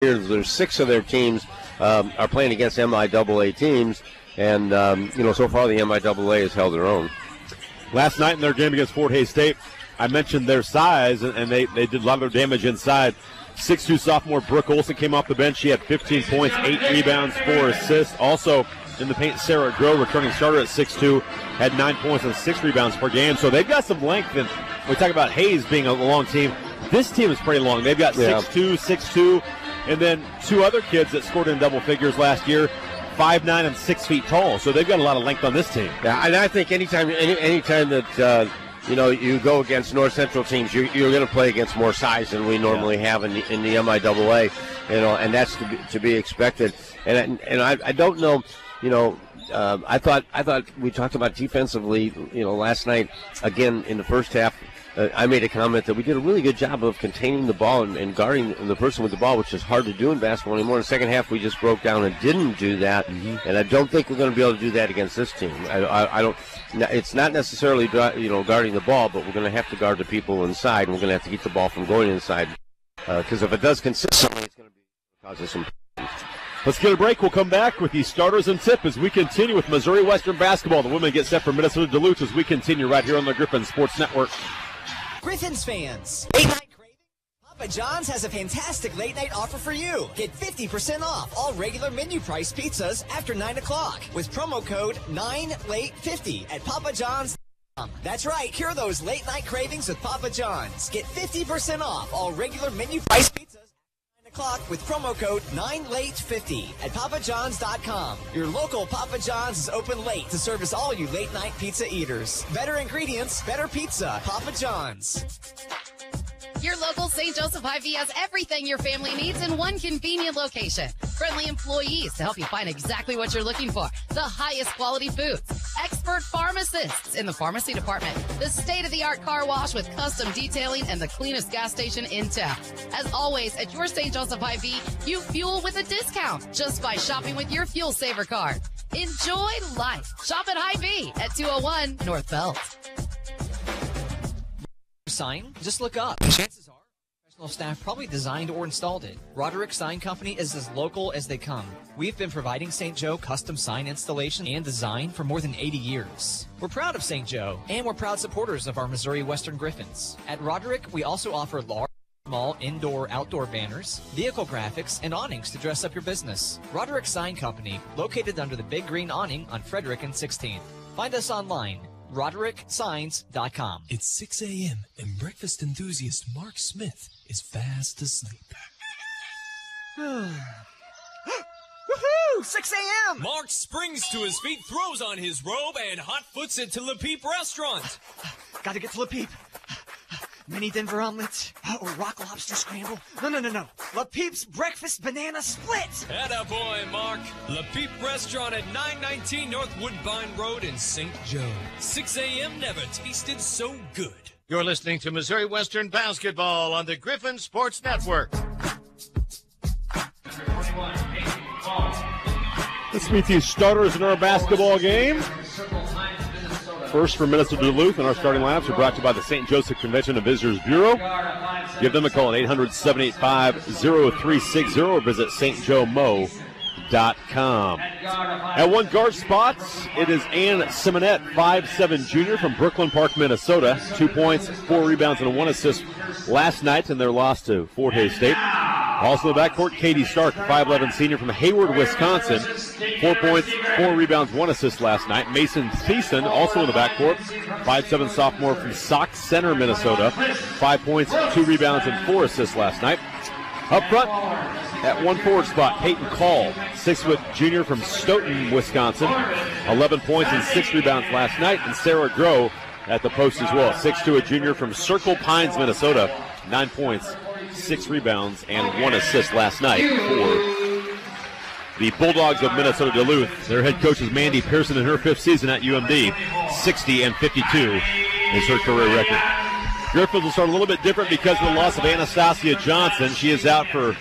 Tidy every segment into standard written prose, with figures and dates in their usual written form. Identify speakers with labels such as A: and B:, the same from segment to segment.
A: There's 6 of their teams are playing against MIAA teams, and so far the MIAA has held their own.
B: Last night in their game against Fort Hays State, I mentioned their size, and they did a lot of their damage inside. 6'2" sophomore Brooke Olson came off the bench. She had 15 points, 8 rebounds, 4 assists. Also in the paint, Sarah Groh, returning starter at 6'2", had 9 points and 6 rebounds per game. So they've got some length, and we talk about Hays being a long team. This team is pretty long. They've got 6'2", 6'2", and then 2 other kids that scored in double figures last year, 5'9" and 6 feet tall. So they've got a lot of length on this team.
A: Yeah, and I think anytime that you go against North Central teams, you're going to play against more size than we normally have in the MIAA, and that's to be expected. And I don't know, I thought we talked about defensively, last night again in the first half. I made a comment that we did a really good job of containing the ball and guarding the person with the ball, which is hard to do in basketball anymore. In the second half, we just broke down and didn't do that, and I don't think we're going to be able to do that against this team. I don't. It's not necessarily guarding the ball, but we're going to have to guard the people inside, and we're going to have to keep the ball from going inside, because if it does consistently, it's going to cause us some problems.
B: Let's get a break. We'll come back with the starters and tip as we continue with Missouri Western basketball. The women get set for Minnesota Duluth as we continue right here on the Griffon Sports Network.
C: Griffons fans, late night craving? Papa John's has a fantastic late night offer for you. Get 50% off all regular menu price pizzas after 9 o'clock with promo code 9LATE50 at Papa John's. That's right, cure those late night cravings with Papa John's. Get 50% off all regular menu price pizzas after 9 o'clock with promo code 9LATE50 at papajohns.com. Your local Papa John's is open late to service all you late night pizza eaters. Better ingredients, better pizza. Papa John's.
D: Your local St. Joseph Hy-Vee has everything your family needs in one convenient location. Friendly employees to help you find exactly what you're looking for. The highest quality foods. Expert pharmacists in the pharmacy department. The state-of-the-art car wash with custom detailing and the cleanest gas station in town. As always, at your St. Joseph Hy-Vee, you fuel with a discount just by shopping with your Fuel Saver card. Enjoy life. Shop at Hy-Vee at 201 North Belt.
C: Sign, just look up. Chances are professional staff probably designed or installed it. Roderick Sign Company is as local as they come. We've been providing St. Joe custom sign installation and design for more than 80 years. We're proud of St. Joe, and we're proud supporters of our Missouri Western Griffons. At Roderick, we also offer large, small, indoor, outdoor banners, vehicle graphics, and awnings to dress up your business. Roderick Sign Company, located under the big green awning on Frederick and 16th. Find us online. RoderickSigns.com.
E: It's 6 a.m. and breakfast enthusiast Mark Smith is fast asleep.
C: Woohoo! 6 a.m.
F: Mark springs to his feet, throws on his robe, and hot-foots it to Le Peep Restaurant.
C: Gotta get to Le Peep. Mini Denver omelets or rock lobster scramble. No. Le Peep's breakfast banana split.
F: Attaboy, Mark. Le Peep Restaurant at 919 North Woodbine Road in St. Joe. 6 a.m. never tasted so good.
G: You're listening to Missouri Western Basketball on the Griffon Sports Network.
B: Let's meet these starters in our basketball game. First for Minnesota Duluth, and our starting lineups are brought to you by the St. Joseph Convention and Visitors Bureau. Give them a call at 800-785-0360 or visit stjoemo.com. At one guard spot, it is Ann Simonette, 5'7" junior from Brooklyn Park, Minnesota. 2 points, 4 rebounds, and 1 assist last night in their loss to Fort Hays State. Also in the backcourt, Katie Stark, 5'11" senior from Hayward, Wisconsin. 4 points, 4 rebounds, 1 assist last night. Mason Thiessen, also in the backcourt, 5'7" sophomore from Sauk Center, Minnesota. 5 points, 2 rebounds, and 4 assists last night. Up front, at one forward spot, Peyton Call, 6' junior from Stoughton, Wisconsin. 11 points and 6 rebounds last night. And Sarah Groh at the post as well, 6'2", junior from Circle Pines, Minnesota. 9 points, 6 rebounds, and 1 assist last night for the Bulldogs of Minnesota Duluth. Their head coach is Mandy Pearson in her 5th season at UMD. 60-52 is her career record. Griffons will start a little bit different because of the loss of Anastasia Johnson. She is out for,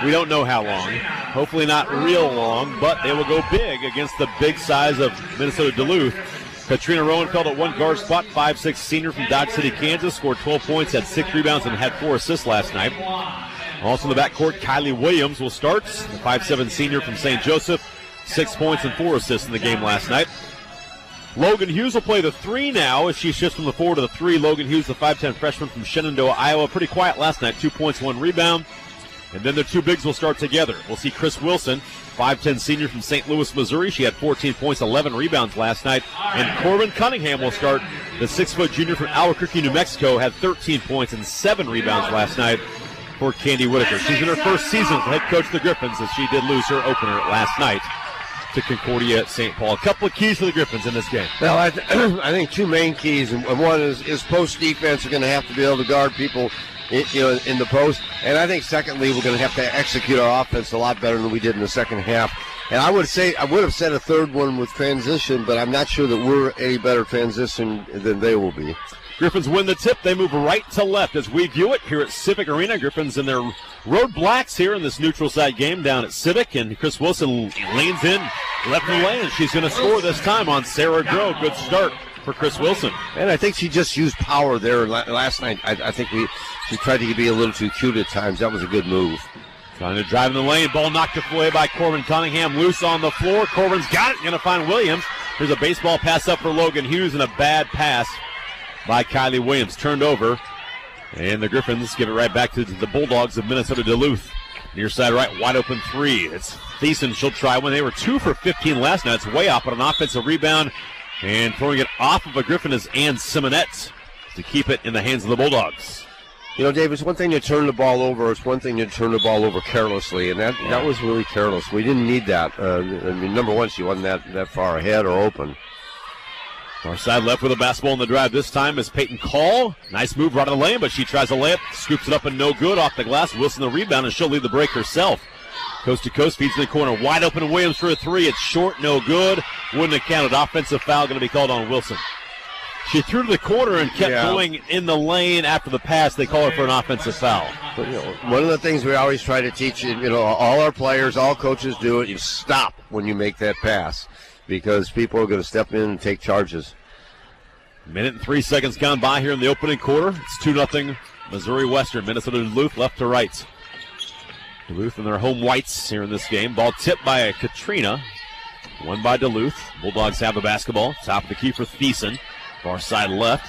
B: we don't know how long. Hopefully not real long, but they will go big against the big size of Minnesota Duluth. Katrina Roendfeld at one guard spot, 5'6" senior from Dodge City, Kansas, scored 12 points, had 6 rebounds, and had 4 assists last night. Also in the backcourt, Kylie Williams will start, the 5'7" senior from St. Joseph. 6 points and 4 assists in the game last night. Logan Hughes will play the 3 now as she shifts from the 4 to the 3. Logan Hughes, the 5'10" freshman from Shenandoah, Iowa. Pretty quiet last night, 2 points, 1 rebound. And then the two bigs will start together. We'll see Chris Wilson, 5'10" senior from St. Louis, Missouri. She had 14 points, 11 rebounds last night. And Corbyn Cunningham will start, the 6-foot junior from Albuquerque, New Mexico, had 13 points and 7 rebounds last night for Candy Whitaker. She's in her first season as head coach of the Griffons, as she did lose her opener last night to Concordia St. Paul. A couple of keys for the Griffons in this game.
A: Well, I think two main keys, and one is post defense. We're going to have to be able to guard people in the post. And I think secondly, we're going to have to execute our offense a lot better than we did in the second half. And I would have said a third one with transition, but I'm not sure that we're any better transition than they will be.
B: Griffons win the tip. They move right to left as we view it here at Civic Arena. Griffons in their road blacks here in this neutral side game down at Civic. And Chris Wilson leans in left in the lane. She's going to score this time on Sarah Groh. Good start for Chris Wilson.
A: And I think she just used power there last night. I think she tried to be a little too cute at times. That was a good move.
B: Trying to drive in the lane. Ball knocked away by Corbyn Cunningham. Loose on the floor. Corbyn's got it. Going to find Williams. Here's a baseball pass up for Logan Hughes and a bad pass by Kylie Williams. Turned over. And the Griffons give it right back to the Bulldogs of Minnesota Duluth. Near side right, wide open 3. It's Thiessen. She'll try one. They were 2 for 15 last night. It's way off on an offensive rebound. And throwing it off of a Griffin is Ann Simonette to keep it in the hands of the Bulldogs.
A: You know, Dave, it's one thing to turn the ball over. It's one thing to turn the ball over carelessly, and that was really careless. We didn't need that. Number one, she wasn't that far ahead or open.
B: Far side left with a basketball in the drive this time is Peyton Call. Nice move right of the lane, but she tries a layup, scoops it up and no good off the glass. Wilson the rebound, and she'll lead the break herself. Coast to coast, feeds in the corner. Wide open Williams for a 3. It's short, no good. Wouldn't have counted. Offensive foul going to be called on Wilson. She threw to the corner and kept going in the lane after the pass. They call her for an offensive foul.
A: But, one of the things we always try to teach, all our players, all coaches do it. You stop when you make that pass because people are going to step in and take charges.
B: Minute and 3 seconds gone by here in the opening quarter. It's 2-0 Missouri Western. Minnesota Duluth left to right. Duluth and their home whites here in this game. Ball tipped by Katrina. Won by Duluth. Bulldogs have the basketball. Top of the key for Thiessen. Far side left.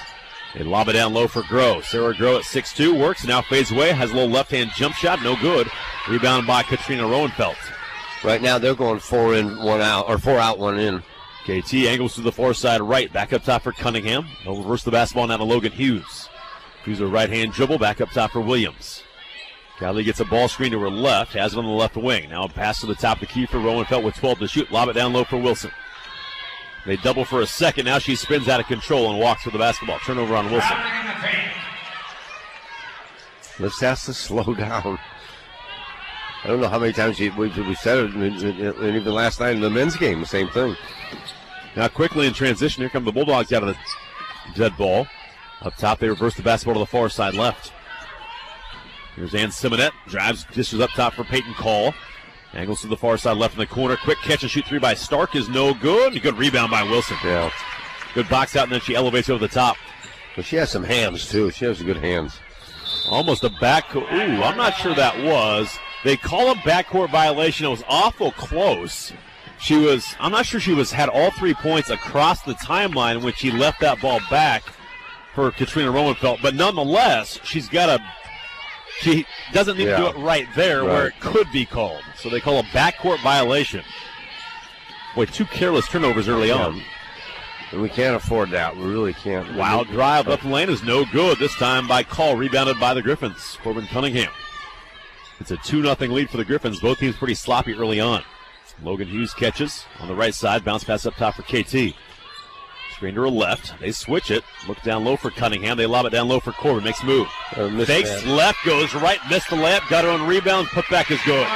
B: They lob it down low for Groh. Sarah Groh at 6'2", works, now fades away, has a little left-hand jump shot, no good. Rebound by Katrina Roendfeld.
A: Right now they're going 4 in, 1 out, or 4 out, 1 in.
B: KT angles to the far side right, back up top for Cunningham. They'll reverse the basketball now to Logan Hughes. Hughes a right-hand dribble, back up top for Williams. Kylie gets a ball screen to her left, has it on the left wing. Now a pass to the top of the key for Roenfeld with 12 to shoot. Lob it down low for Wilson. They double for a second. Now she spins out of control and walks with the basketball. Turnover on Wilson.
A: Lips has to slow down. I don't know how many times we said it, and even last night in the men's game, the same thing.
B: Now quickly in transition, here come the Bulldogs out of the dead ball. Up top, they reverse the basketball to the far side left. Here's Ann Simonette. Drives, dishes up top for Peyton Call. Angles to the far side left in the corner. Quick catch and shoot 3 by Stark is no good. Good rebound by Wilson.
A: Yeah.
B: Good box out, and then she elevates over the top.
A: But she has some hands, too. She has good hands.
B: Almost a back. Ooh, I'm not sure that was. They call a backcourt violation. It was awful close. I'm not sure she had all 3 points across the timeline when she left that ball back for Katrina Roendfeld. But nonetheless, she doesn't need to do it right there where it could be called. So they call a backcourt violation. Boy, 2 careless turnovers early on.
A: And we can't afford that. We really can't.
B: Wild drive up the lane is no good. This time by Call, rebounded by the Griffons. Corbyn Cunningham. It's a 2-0 lead for the Griffons. Both teams pretty sloppy early on. Logan Hughes catches on the right side. Bounce pass up top for KT. Screen to her left. They switch it. Look down low for Cunningham. They lob it down low for Corbyn. Makes a move. Fakes left, goes right, missed the layup, got her on rebound. Put back is good.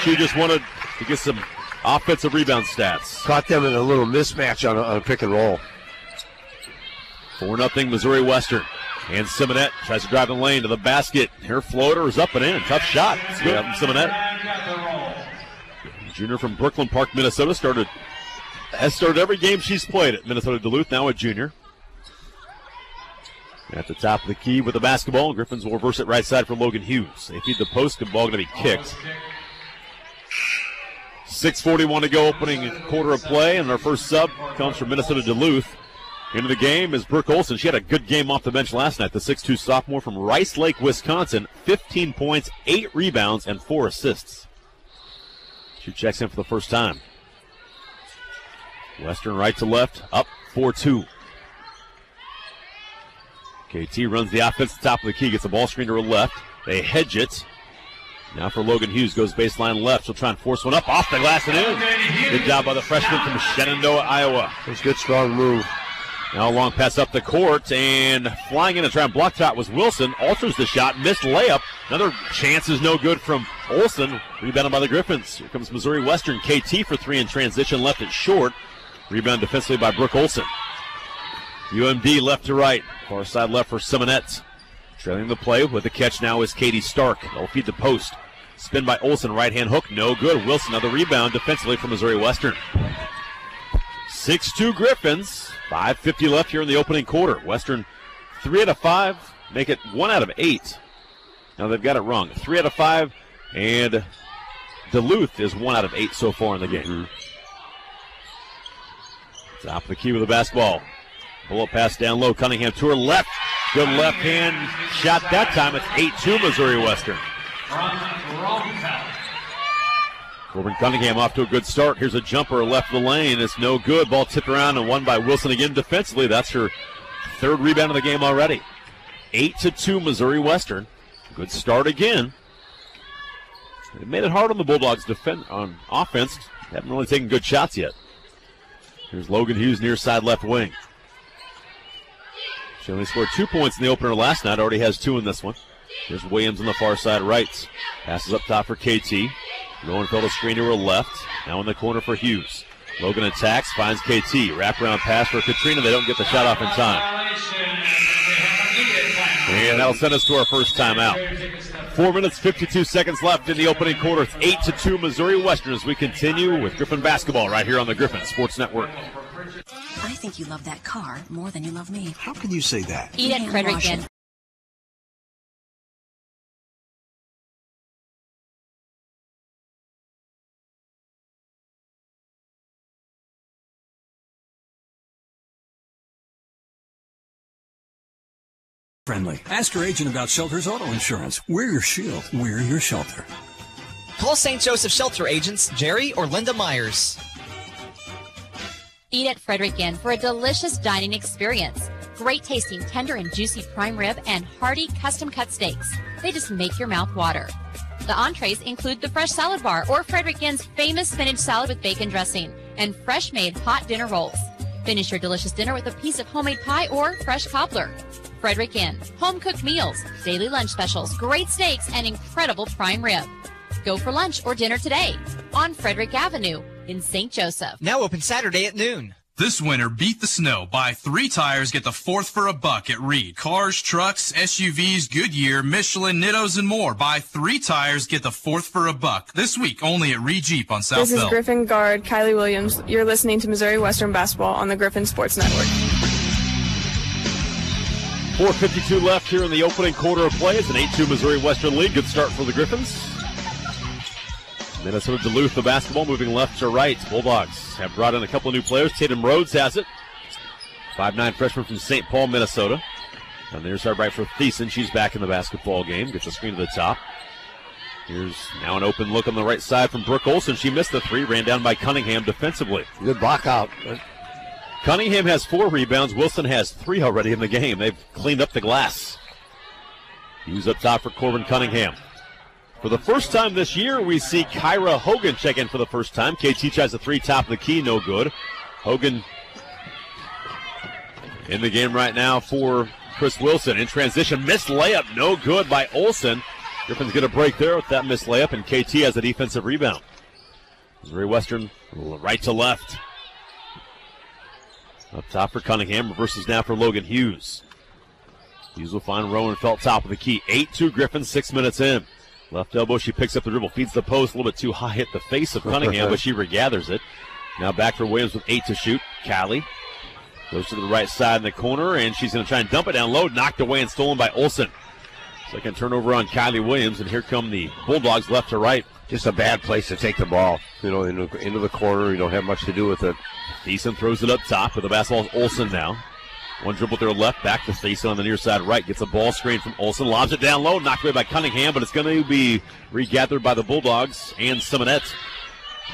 B: She just wanted to get some offensive rebound stats.
A: Caught them in a little mismatch on a pick and roll.
B: 4-0 Missouri Western. And Simonette tries to drive the lane to the basket. Her floater is up and in. Tough shot. It's good from Simonette. Junior from Brooklyn Park, Minnesota, has started every game she's played at Minnesota Duluth, now a junior. At the top of the key with the basketball, Griffons will reverse it right side for Logan Hughes. They feed the post, the ball going to be kicked. 6:41 to go, opening quarter of play, and our first sub comes from Minnesota Duluth. Into the game is Brooke Olson. She had a good game off the bench last night. The 6'2 sophomore from Rice Lake, Wisconsin. 15 points, 8 rebounds, and 4 assists. She checks in for the first time. Western right to left, up 4-2. KT runs the offense to the top of the key, gets the ball screen to her left. They hedge it. Now for Logan Hughes, goes baseline left. She'll try and force one up, off the glass and in. Good job by the freshman from Shenandoah, Iowa.
A: It's a good, strong move.
B: Now a long pass up the court, and flying in to try and block shot was Wilson. Alters the shot, missed layup. Another chance is no good from Olson. Rebounded by the Griffons. Here comes Missouri Western. KT for 3 in transition, left it short. Rebound defensively by Brooke Olson. UMD left to right. Far side left for Simonette. Trailing the play with the catch now is Katie Stark. They'll feed the post. Spin by Olson. Right-hand hook. No good. Wilson another rebound defensively from Missouri Western. 6-2 Griffons. 5:50 left here in the opening quarter. Western 3 out of 5. Make it 1 out of 8. Now they've got it wrong. 3 out of 5. And Duluth is 1 out of 8 so far in the game. Top of the key with the basketball. Pull-up pass down low. Cunningham to her left. Good left-hand shot that time. It's 8-2 Missouri Western. Corbyn Cunningham off to a good start. Here's a jumper left of the lane. It's no good. Ball tipped around and won by Wilson again defensively. That's her 3rd rebound of the game already. 8-2 Missouri Western. Good start again. They made it hard on the Bulldogs on offense. Haven't really taken good shots yet. Here's Logan Hughes near side left wing. She only scored 2 points in the opener last night. Already has 2 in this one. Here's Williams on the far side right. Passes up top for KT. Roendfeld a screen to her left. Now in the corner for Hughes. Logan attacks, finds KT. Wraparound pass for Katrina. They don't get the shot off in time. And that'll send us to our first timeout. 4 minutes, 52 seconds left in the opening quarter. It's 8-2 Missouri Western as we continue with Griffon basketball right here on the Griffon Sports Network.
H: I think you love that car more than you love me.
I: How can you say that?
H: Eat at Fredericton.
I: Friendly. Ask your agent about Shelter's auto insurance. We're your shield. We're your shelter.
C: Call St. Joseph Shelter agents Jerry or Linda Myers.
J: Eat at Fredericton for a delicious dining experience. Great tasting tender and juicy prime rib and hearty custom cut steaks. They just make your mouth water. The entrees include the fresh salad bar or Fredericton's famous spinach salad with bacon dressing and fresh made hot dinner rolls. Finish your delicious dinner with a piece of homemade pie or fresh cobbler. Frederick Inn, home-cooked meals, daily lunch specials, great steaks, and incredible prime rib. Go for lunch or dinner today on Frederick Avenue in St. Joseph.
C: Now open Saturday at noon.
K: This winter, beat the snow. Buy 3 tires, get the 4th for a buck at Reed. Cars, trucks, SUVs, Goodyear, Michelin, Nittos, and more. Buy 3 tires, get the 4th for a buck. This week, only at Reed Jeep on South
L: This is
K: Bell.
L: Griffon guard Kylie Williams. You're listening to Missouri Western Basketball on the Griffon Sports Network.
B: 4:52 left here in the opening quarter of play. It's an 8-2 Missouri Western lead. Good start for the Griffons. Minnesota Duluth, the basketball, moving left to right. Bulldogs have brought in a couple of new players. Tatum Rhodes has it. 5'9" freshman from St. Paul, Minnesota. On the near side right for Thiessen. She's back in the basketball game. Gets a screen to the top. Here's now an open look on the right side from Brooke Olson. She missed the 3. Ran down by Cunningham defensively.
A: Good block out.
B: Cunningham has 4 rebounds. Wilson has 3 already in the game. They've cleaned up the glass. Hughes up top for Corbyn Cunningham. For the first time this year, we see Kyra Hogan check in for the first time. KT tries a 3 top of the key, no good. Hogan in the game right now for Chris Wilson. In transition, missed layup, no good by Olson. Griffin's going to break there with that missed layup, and KT has a defensive rebound. Missouri Western right to left. Up top for Cunningham, reverses now for Logan Hughes. Hughes will find Roenfeld top of the key. 8-2 Griffin, 6 minutes in. Left elbow, she picks up the dribble, feeds the post, a little bit too high, hit the face of Cunningham, but she regathers it. Now back for Williams with 8 to shoot. Callie Goes to the right side in the corner, and she's going to try and dump it down low. Knocked away and stolen by Olsen. Second turnover on Kylie Williams, and here come the Bulldogs left to right.
A: Just a bad place to take the ball. Into the corner. You don't have much to do with it.
B: Thiessen throws it up top, but the basketball is Olsen now. One dribble to her left, back to Thiessen on the near side right. Gets a ball screen from Olsen, lobs it down low, knocked away by Cunningham, but it's going to be regathered by the Bulldogs and Simonette.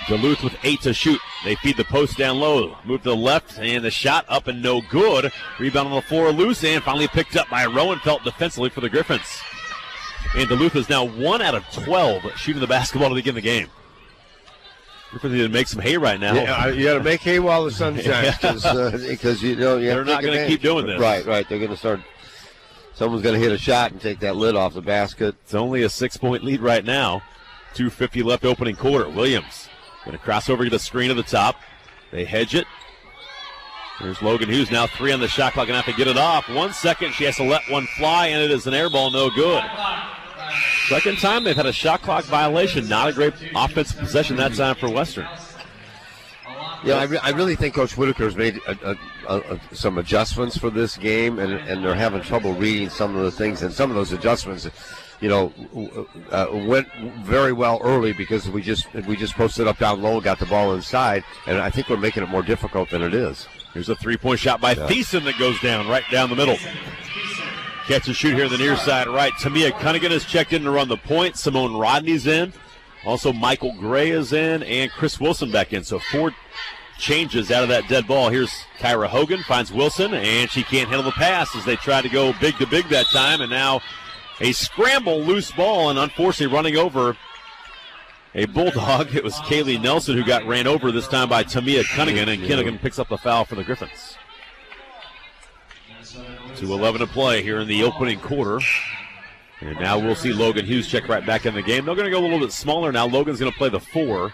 B: Duluth with 8 to shoot. They feed the post down low. Move to the left, and the shot up and no good. Rebound on the floor loose, and finally picked up by Roendfeld defensively for the Griffons. And Duluth is now 1 out of 12 shooting the basketball to begin the game. Griffons need to make some hay right now.
A: Yeah, you got to make hay while the sun shines, because
B: they're not going to keep doing this.
A: Right. They're going to start. Someone's going to hit a shot and take that lid off the basket.
B: It's only a 6-point lead right now. 2:50 left opening quarter. Williams going to cross over to the screen at the top. They hedge it. There's Logan Hughes now 3 on the shot clock and have to get it off. 1 second, she has to let one fly, and it is an air ball, no good. Second time they've had a shot clock violation. Not a great offensive possession that time for Western.
A: Yeah, I really think Coach Whitaker has made some adjustments for this game, and they're having trouble reading some of the things, and some of those adjustments, went very well early because we just posted up down low and got the ball inside, and I think we're making it more difficult than it is.
B: Here's a 3-point shot by Thiessen that goes down right down the middle. Catch and shoot here on the near side right. Tamia Cunningham has checked in to run the point. Simone Rodney's in. Also Michael Gray is in, and Chris Wilson back in. So 4 changes out of that dead ball. Here's Kyra Hogan, finds Wilson, and she can't handle the pass as they try to go big to big that time, and now a scramble, loose ball, and unfortunately running over a Bulldog. It was Kaylee Nelson who got ran over this time by Tamia Cunningham, and Cunningham picks up the foul for the Griffons. 2:11 to play here in the opening quarter. And now we'll see Logan Hughes check right back in the game. They're going to go a little bit smaller now. Logan's going to play the 4.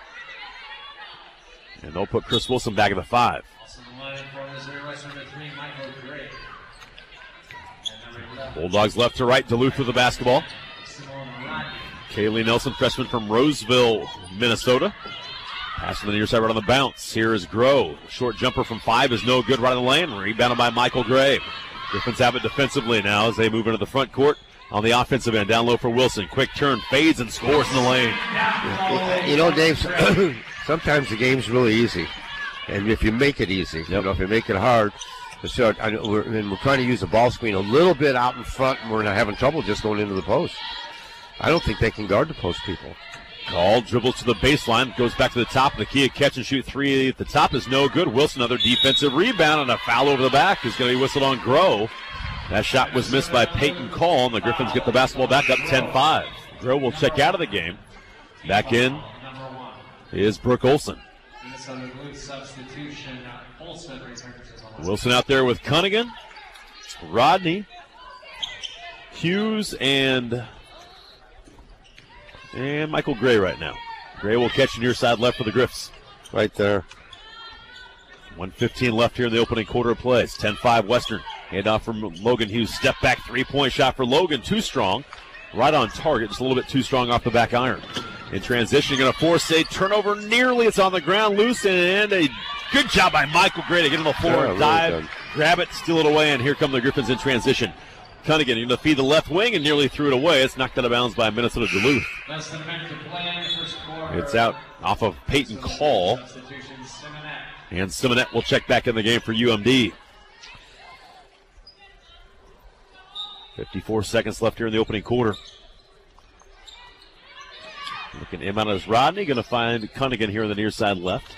B: And they'll put Chris Wilson back at the 5. Bulldogs left to right. Duluth with the basketball. Kaylee Nelson, freshman from Roseville, Minnesota. Pass to the near side right on the bounce. Here is Groh. Short jumper from 5 is no good right on the lane. Rebounded by Michael Gray. Griffons have it defensively now as they move into the front court. On the offensive end, down low for Wilson. Quick turn, fades, and scores in the lane.
A: Dave, sometimes the game's really easy. And if you make it easy, if you make it hard, we're trying to use the ball screen a little bit out in front, and we're not having trouble just going into the post. I don't think they can guard the post people.
B: Call, dribbles to the baseline, goes back to the top. The key, catch and shoot 3 at the top is no good. Wilson, another defensive rebound, and a foul over the back is going to be whistled on Groh. That shot was missed by Peyton Call, and the Griffons get the basketball back up 10-5. Groh will check out of the game. Back in is Brooke Olsen. Wilson out there with Cunningham, Rodney, Hughes, and Michael Gray right now. Gray will catch the near side left for the Griffs.
A: Right there.
B: 1:15 left here in the opening quarter of play. It's 10-5 Western. Handoff from Logan Hughes. Step back 3-point shot for Logan. Too strong. Right on target. Just a little bit too strong off the back iron. In transition, going to force a turnover. Nearly. It's on the ground. Loose, and a good job by Michael Gray to get on the floor and dive. Grab it, steal it away, and here come the Griffons in transition. Cunningham going to feed the left wing and nearly threw it away. It's knocked out of bounds by Minnesota Duluth. It's out off of Peyton Call. And Simonette will check back in the game for UMD. 54 seconds left here in the opening quarter. Looking in on his Rodney. Going to find Cunningham here on the near side left.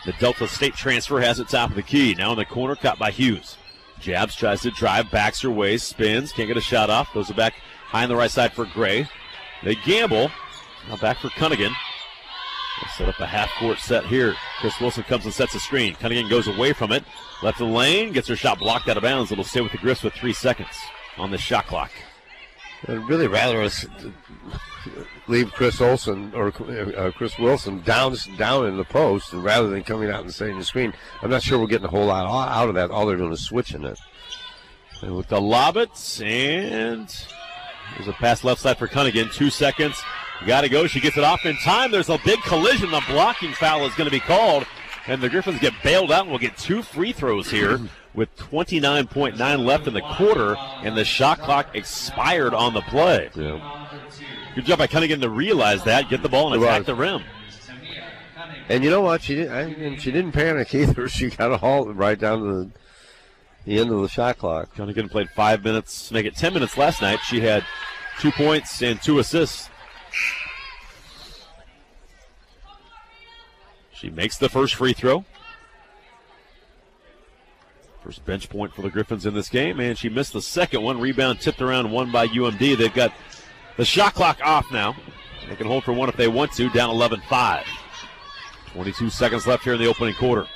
B: The Delta State transfer has it top of the key. Now in the corner, caught by Hughes. Jabs, tries to drive, backs her way, spins, can't get a shot off. Goes back high on the right side for Gray. They gamble. Now back for Cunningham. They'll set up a half-court set here. Chris Wilson comes and sets a screen. Cunningham goes away from it. Left the lane, gets her shot blocked out of bounds. It'll stay with the Griffs with 3 seconds on the shot clock.
A: I'd really rather us leave Chris Olsen or Chris Wilson down in the post rather than coming out and setting the screen. I'm not sure we're getting a whole lot out of that. All they're doing is switching it.
B: And with the Lobbits, and there's a pass left side for Cunningham. 2 seconds. Got to go. She gets it off in time. There's a big collision. The blocking foul is going to be called, and the Griffons get bailed out and will get 2 free throws here with 29.9 left in the quarter, and the shot clock expired on the play.
A: Yeah.
B: Good job by Cunningham to realize that, get the ball, and attack the rim.
A: And you know what? She didn't panic either. She got a halt right down to the end of the shot clock.
B: Cunningham played 5 minutes, make it 10 minutes last night. She had 2 points and 2 assists. She makes the first free throw. First bench point for the Griffons in this game, and she missed the second one. Rebound tipped around, won by UMD. They've got the shot clock off now. They can hold for one if they want to, down 11-5. 22 seconds left here in the opening quarter.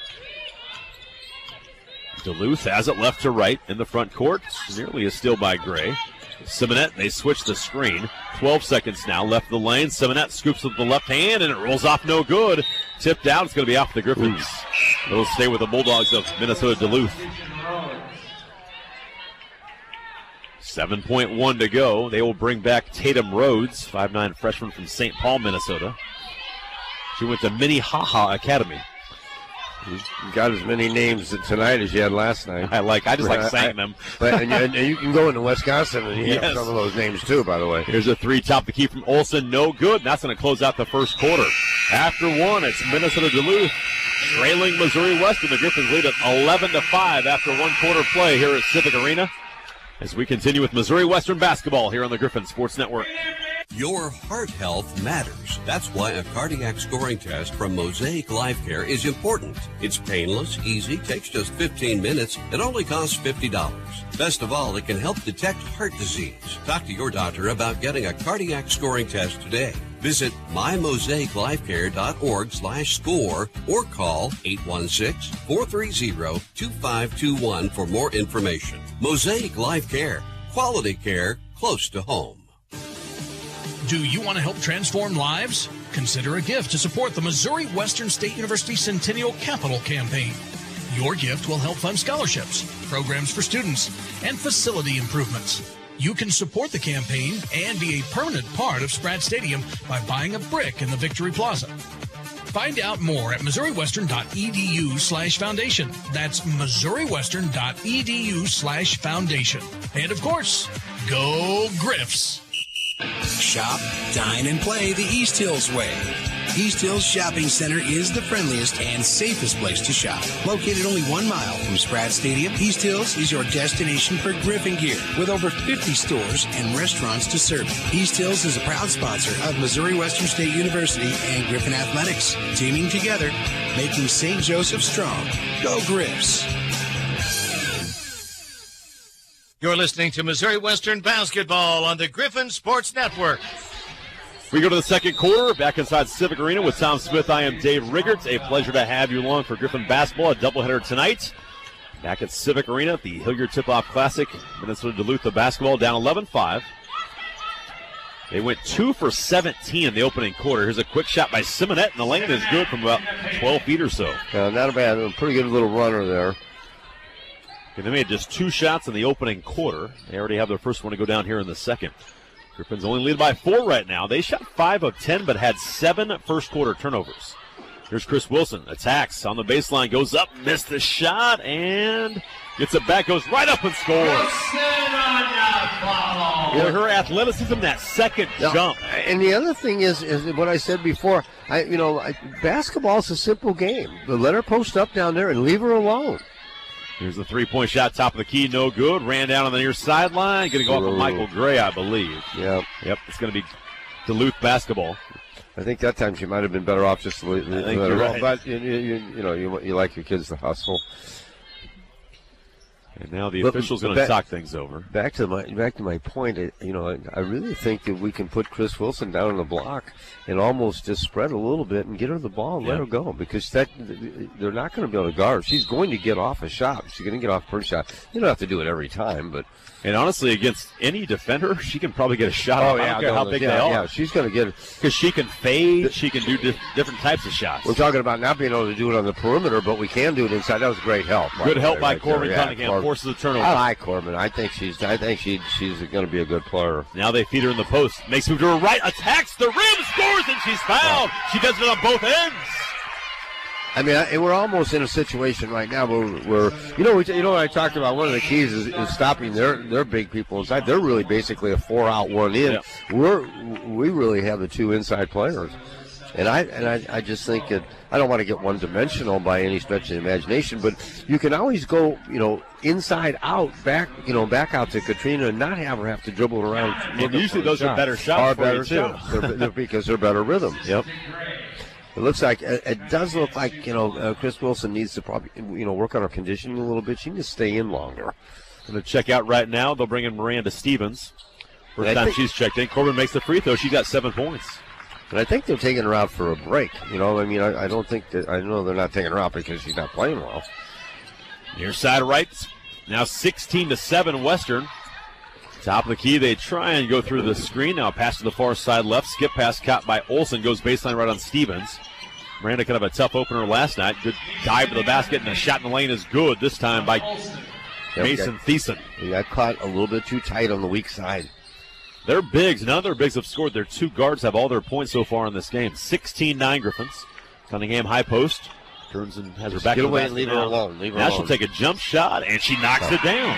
B: Duluth has it left to right in the front court. Nearly a steal by Gray. Simonette, they switch the screen. 12 seconds now left the lane. Simonette scoops with the left hand, and it rolls off no good. Tipped out. It's going to be off the Griffons. They'll stay with the Bulldogs of Minnesota Duluth. 7.1 to go. They will bring back Tatum Rhodes, 5'9" freshman from St. Paul, Minnesota. She went to Minnehaha Academy.
A: You got as many names tonight as you had last night.
B: I just like saying them.
A: And you can go into Wisconsin and you have some of those names too, by the way.
B: Here's a three, top the key from Olsen, no good. That's going to close out the first quarter. After one, it's Minnesota Duluth trailing Missouri Western. The Griffons lead at 11-5 after one quarter play here at Civic Arena. As we continue with Missouri Western basketball here on the Griffon Sports Network.
M: Your heart health matters. That's why a cardiac scoring test from Mosaic Life Care is important. It's painless, easy, takes just 15 minutes, and only costs $50. Best of all, it can help detect heart disease. Talk to your doctor about getting a cardiac scoring test today. Visit mymosaiclifecare.org/score or call 816-430-2521 for more information. Mosaic Life Care. Quality care close to home.
N: Do you want to help transform lives? Consider a gift to support the Missouri Western State University Centennial Capital Campaign. Your gift will help fund scholarships, programs for students, and facility improvements. You can support the campaign and be a permanent part of Spratt Stadium by buying a brick in the Victory Plaza. Find out more at missouriwestern.edu/foundation. That's missouriwestern.edu/foundation. And of course, go Griffs!
O: Shop, dine, and play the East Hills way. East Hills Shopping Center is the friendliest and safest place to shop. Located only 1 mile from Spratt Stadium, East Hills is your destination for Griffon gear with over 50 stores and restaurants to serve. East Hills is a proud sponsor of Missouri Western State University and Griffon Athletics, teaming together, making St. Joseph strong. Go Griffs!
G: You're listening to Missouri Western basketball on the Griffon Sports Network.
B: We go to the second quarter, back inside Civic Arena with Tom Smith. I am Dave Riggerts. A pleasure to have you along for Griffon basketball, a doubleheader tonight. Back at Civic Arena at the Hilliard Tip-Off Classic. Minnesota Duluth, the basketball, down 11-5. They went 2 for 17 in the opening quarter. Here's a quick shot by Simonette, and the lane is good from about 12 feet or so.
A: Not a bad, a pretty good little runner there.
B: And they made just 2 shots in the opening quarter. They already have their first one to go down here in the second. Griffons only lead by 4 right now. They shot 5 of 10, but had 7 first-quarter turnovers. Here's Chris Wilson. Attacks on the baseline. Goes up, missed the shot, and gets it back. Goes right up and scores. Yeah, her athleticism, that second jump.
A: And the other thing is what I said before. Basketball's a simple game. Let her post up down there and leave her alone.
B: Here's the three-point shot, top of the key, no good. Ran down on the near sideline. Going to go off of Michael Gray, I believe.
A: Yep.
B: It's going to be Duluth basketball.
A: I think that time she might have been better off just to let her
B: right.
A: But you like your kids to hustle.
B: And now the official's going to talk things over.
A: Back to my point. I really think that we can put Chris Wilson down on the block and almost just spread a little bit and get her the ball and let her go, because they're not going to be able to guard. She's going to get off a shot. She's going to get off per shot. You don't have to do it every time, but.
B: And honestly, against any defender, she can probably get a shot. I don't care how big they are.
A: Yeah, she's going to get it.
B: Because she can fade, she can do different types of shots.
A: We're talking about not being able to do it on the perimeter, but we can do it inside. That was great help.
B: Good help by Corbyn Cunningham. Forces a turnover.
A: I like Corbyn. I think she's going to be a good player.
B: Now they feed her in the post. Makes move to her right. Attacks the rim. Scores, and she's fouled. She does it on both ends.
A: I mean, and we're almost in a situation right now where what I talked about. One of the keys is stopping their big people inside. They're really basically a 4-out, 1 in. Yeah. We really have the 2 inside players, and I just think that I don't want to get one-dimensional by any stretch of the imagination, but you can always go inside out back out to Katrina and not have her have to dribble around.
B: And usually those are better shots.
A: They're because they're better rhythm.
B: Yep.
A: It looks like it does look like Chris Wilson needs to probably work on her conditioning a little bit. She needs to stay in longer.
B: Going to check out right now. They'll bring in Miranda Stevens. First time she's checked in. Corbin makes the free throw. She got 7 points.
A: And I think they're taking her out for a break. I don't think that. I know they're not taking her out because she's not playing well.
B: Near side right. Now 16-7 Western. Top of the key, they try and go through the screen. Now pass to the far side left. Skip pass caught by Olsen. Goes baseline right on Stevens. Miranda kind of a tough opener last night. Good dive to the basket, and the shot in the lane is good this time by Mason Thiessen.
A: He got caught a little bit too tight on the weak side.
B: Their bigs, none of their bigs have scored. Their 2 guards have all their points so far in this game. 16-9 Griffons. Cunningham high post. Turns and has her back to the basket.
A: And leave her alone.
B: Now she'll take a jump shot, and she knocks it down.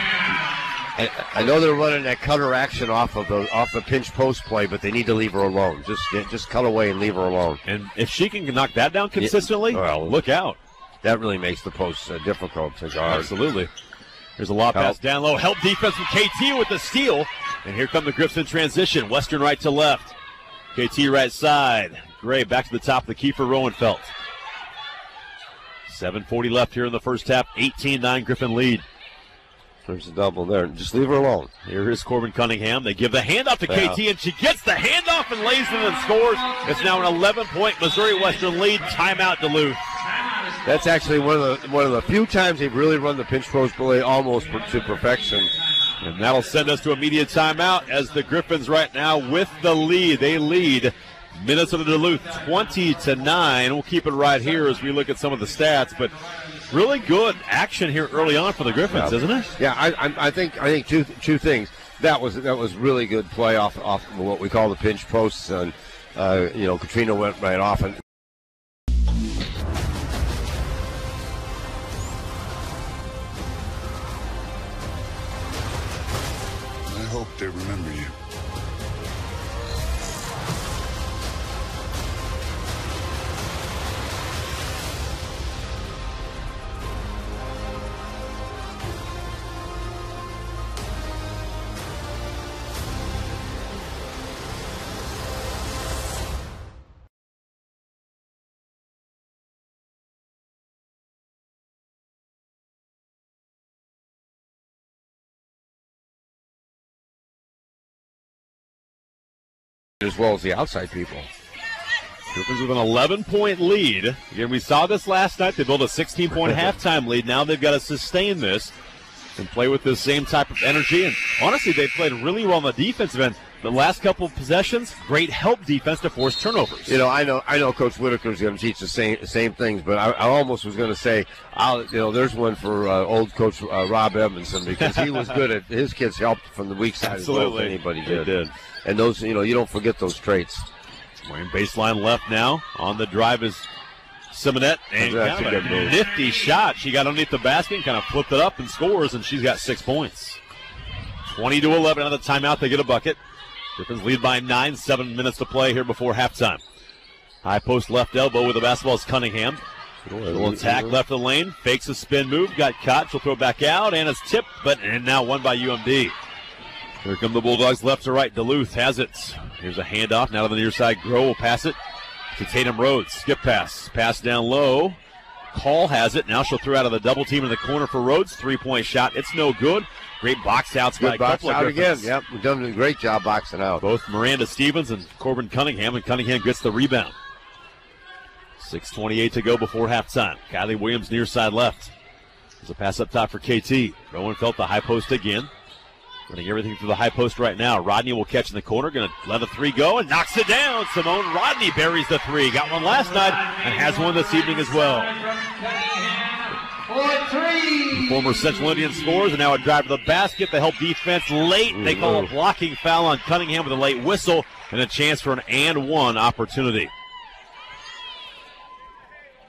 A: I know they're running that cutter action off the pinch post play, but they need to leave her alone. Just cut away and leave her alone.
B: And if she can knock that down consistently, look out.
A: That really makes the post difficult to guard.
B: Absolutely. There's a lob pass down low. Help defense from KT with the steal. And here come the Griffs in transition. Western right to left. KT right side. Gray back to the top of the key for Roenfeld. 7:40 left here in the first half. 18-9 Griffin lead.
A: There's a double there. Just leave her alone.
B: Here is Corbyn Cunningham. They give the handoff to KT, and she gets the handoff and lays it and scores. It's now an 11-point Missouri Western lead. Timeout Duluth.
A: That's actually one of the few times they've really run the pinch post play almost to perfection.
B: And that'll send us to immediate timeout as the Griffons right now with the lead. They lead Minnesota Duluth 20-9. We'll keep it right here as we look at some of the stats, but really good action here early on for the Griffons, isn't it?
A: Yeah, I think two things. That was really good play off what we call the pinch posts, and Katrina went right off and.
P: I hope they remember you.
A: As well as the outside people.
B: Griffons with an 11-point lead. Again, we saw this last night. They built a 16-point halftime lead. Now they've got to sustain this and play with this same type of energy. And honestly, they played really well on the defensive end. The last couple of possessions, great help defense to force turnovers.
A: I know Coach Whitaker's going to teach the same things, but I almost was going to say, there's one for old Coach Rob Edmondson, because he was good at his kids helped from the weak side.
B: Absolutely.
A: As well as anybody did.
B: They did.
A: And those, you don't forget those traits.
B: Wayne baseline left now. On the drive is Simonette, and kind of a nifty shot. She got underneath the basket and kind of flipped it up and scores, and she's got 6 points. 20-11 on the timeout. They get a bucket. Griffins lead by 9, 7 minutes to play here before halftime. High post left elbow with the basketball is Cunningham. Little attack left of the lane. Fakes a spin move. Got caught. She'll throw it back out, and it's tipped, and now won by UMD. Here come the Bulldogs left to right. Duluth has it. Here's a handoff. Now to the near side. Groh will pass it to Tatum Rhodes. Skip pass. Pass down low. Call has it. Now she'll throw out of the double team in the corner for Rhodes. 3-point shot. It's no good. Great box outs by a couple of Griffons.
A: Again. Yep, we've done a great job boxing out.
B: Both Miranda Stevens and Corbyn Cunningham, and Cunningham gets the rebound. 6:28 to go before halftime. Kylie Williams near side left. There's a pass up top for KT. Roenfeld the high post again. Running everything through the high post right now. Rodney will catch in the corner. Going to let a three go and knocks it down. Simone Rodney buries the three. Got one last night and has one this evening as well. The former Central Indian scores, and now a drive to the basket. They help defense late. They call a blocking foul on Cunningham with a late whistle and a chance for an and one opportunity.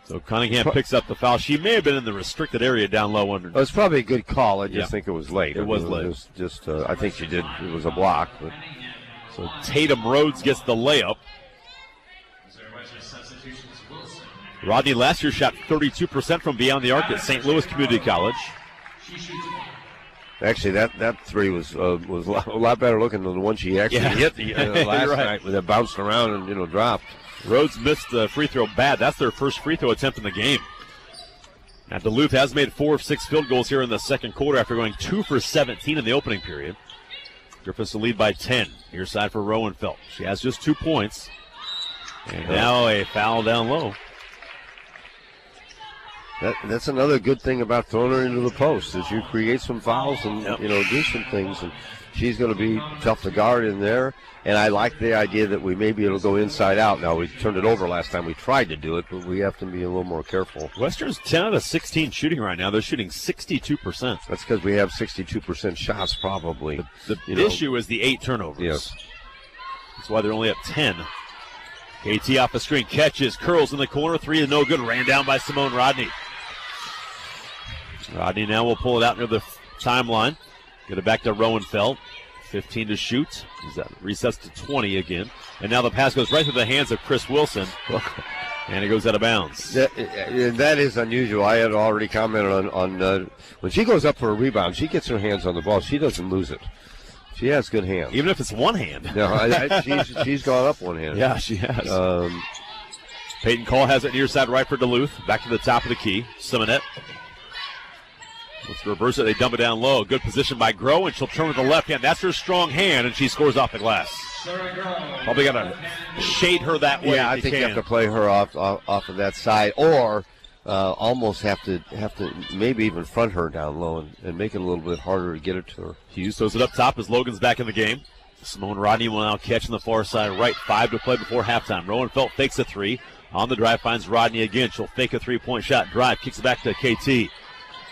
B: So Cunningham picks up the foul. She may have been in the restricted area down low under.
A: It was probably a good call. I just think it was late.
B: It was late.
A: It was just, I think she did. It was a block. But.
B: So Tatum Rhodes gets the layup. Rodney last year shot 32% from beyond the arc at St. Louis Community College.
A: Actually, that three was a lot better looking than the one she actually hit last night when it bounced around and dropped.
B: Rhodes missed the free throw bad. That's their first free throw attempt in the game. Now Duluth has made 4 of 6 field goals here in the second quarter after going 2 for 17 in the opening period. Griffons to lead by 10. Near side for Roenfeld. She has just 2 points. And now a foul down low.
A: That's another good thing about throwing her into the post is you create some fouls and do some things, and she's going to be tough to guard in there. And I like the idea that maybe it'll go inside out. Now we turned it over last time we tried to do it, but we have to be a little more careful.
B: Western's 10 out of 16 shooting right now. They're shooting 62%.
A: That's because we have 62% shots probably.
B: The issue is the 8 turnovers.
A: Yes.
B: That's why they're only up 10. KT off the screen, catches, curls in the corner, 3 is no good. Ran down by Simone Rodney. Rodney now will pull it out near the timeline. Get it back to Roenfeld. 15 to shoot. He's at recess to 20 again. And now the pass goes right through the hands of Chris Wilson. And it goes out of bounds.
A: That is unusual. I had already commented on when she goes up for a rebound, she gets her hands on the ball. She doesn't lose it. She has good hands.
B: Even if it's one hand.
A: No, she's gone up one hand.
B: Yeah, she has. Peyton Call has it near side right for Duluth. Back to the top of the key. Simonette. Let's reverse it. They dump it down low. Good position by Groh, and she'll turn with the left hand. That's her strong hand, and she scores off the glass. Probably got to shade her that way.
A: Yeah, I think you have to play her off of that side, or almost have to maybe even front her down low and make it a little bit harder to get it to her.
B: Hughes throws it up top as Logan's back in the game. Simone Rodney will now catch on the far side right. 5 to play before halftime. Roenfeld fakes a 3. On the drive, finds Rodney again. She'll fake a 3-point shot. Drive, kicks it back to KT.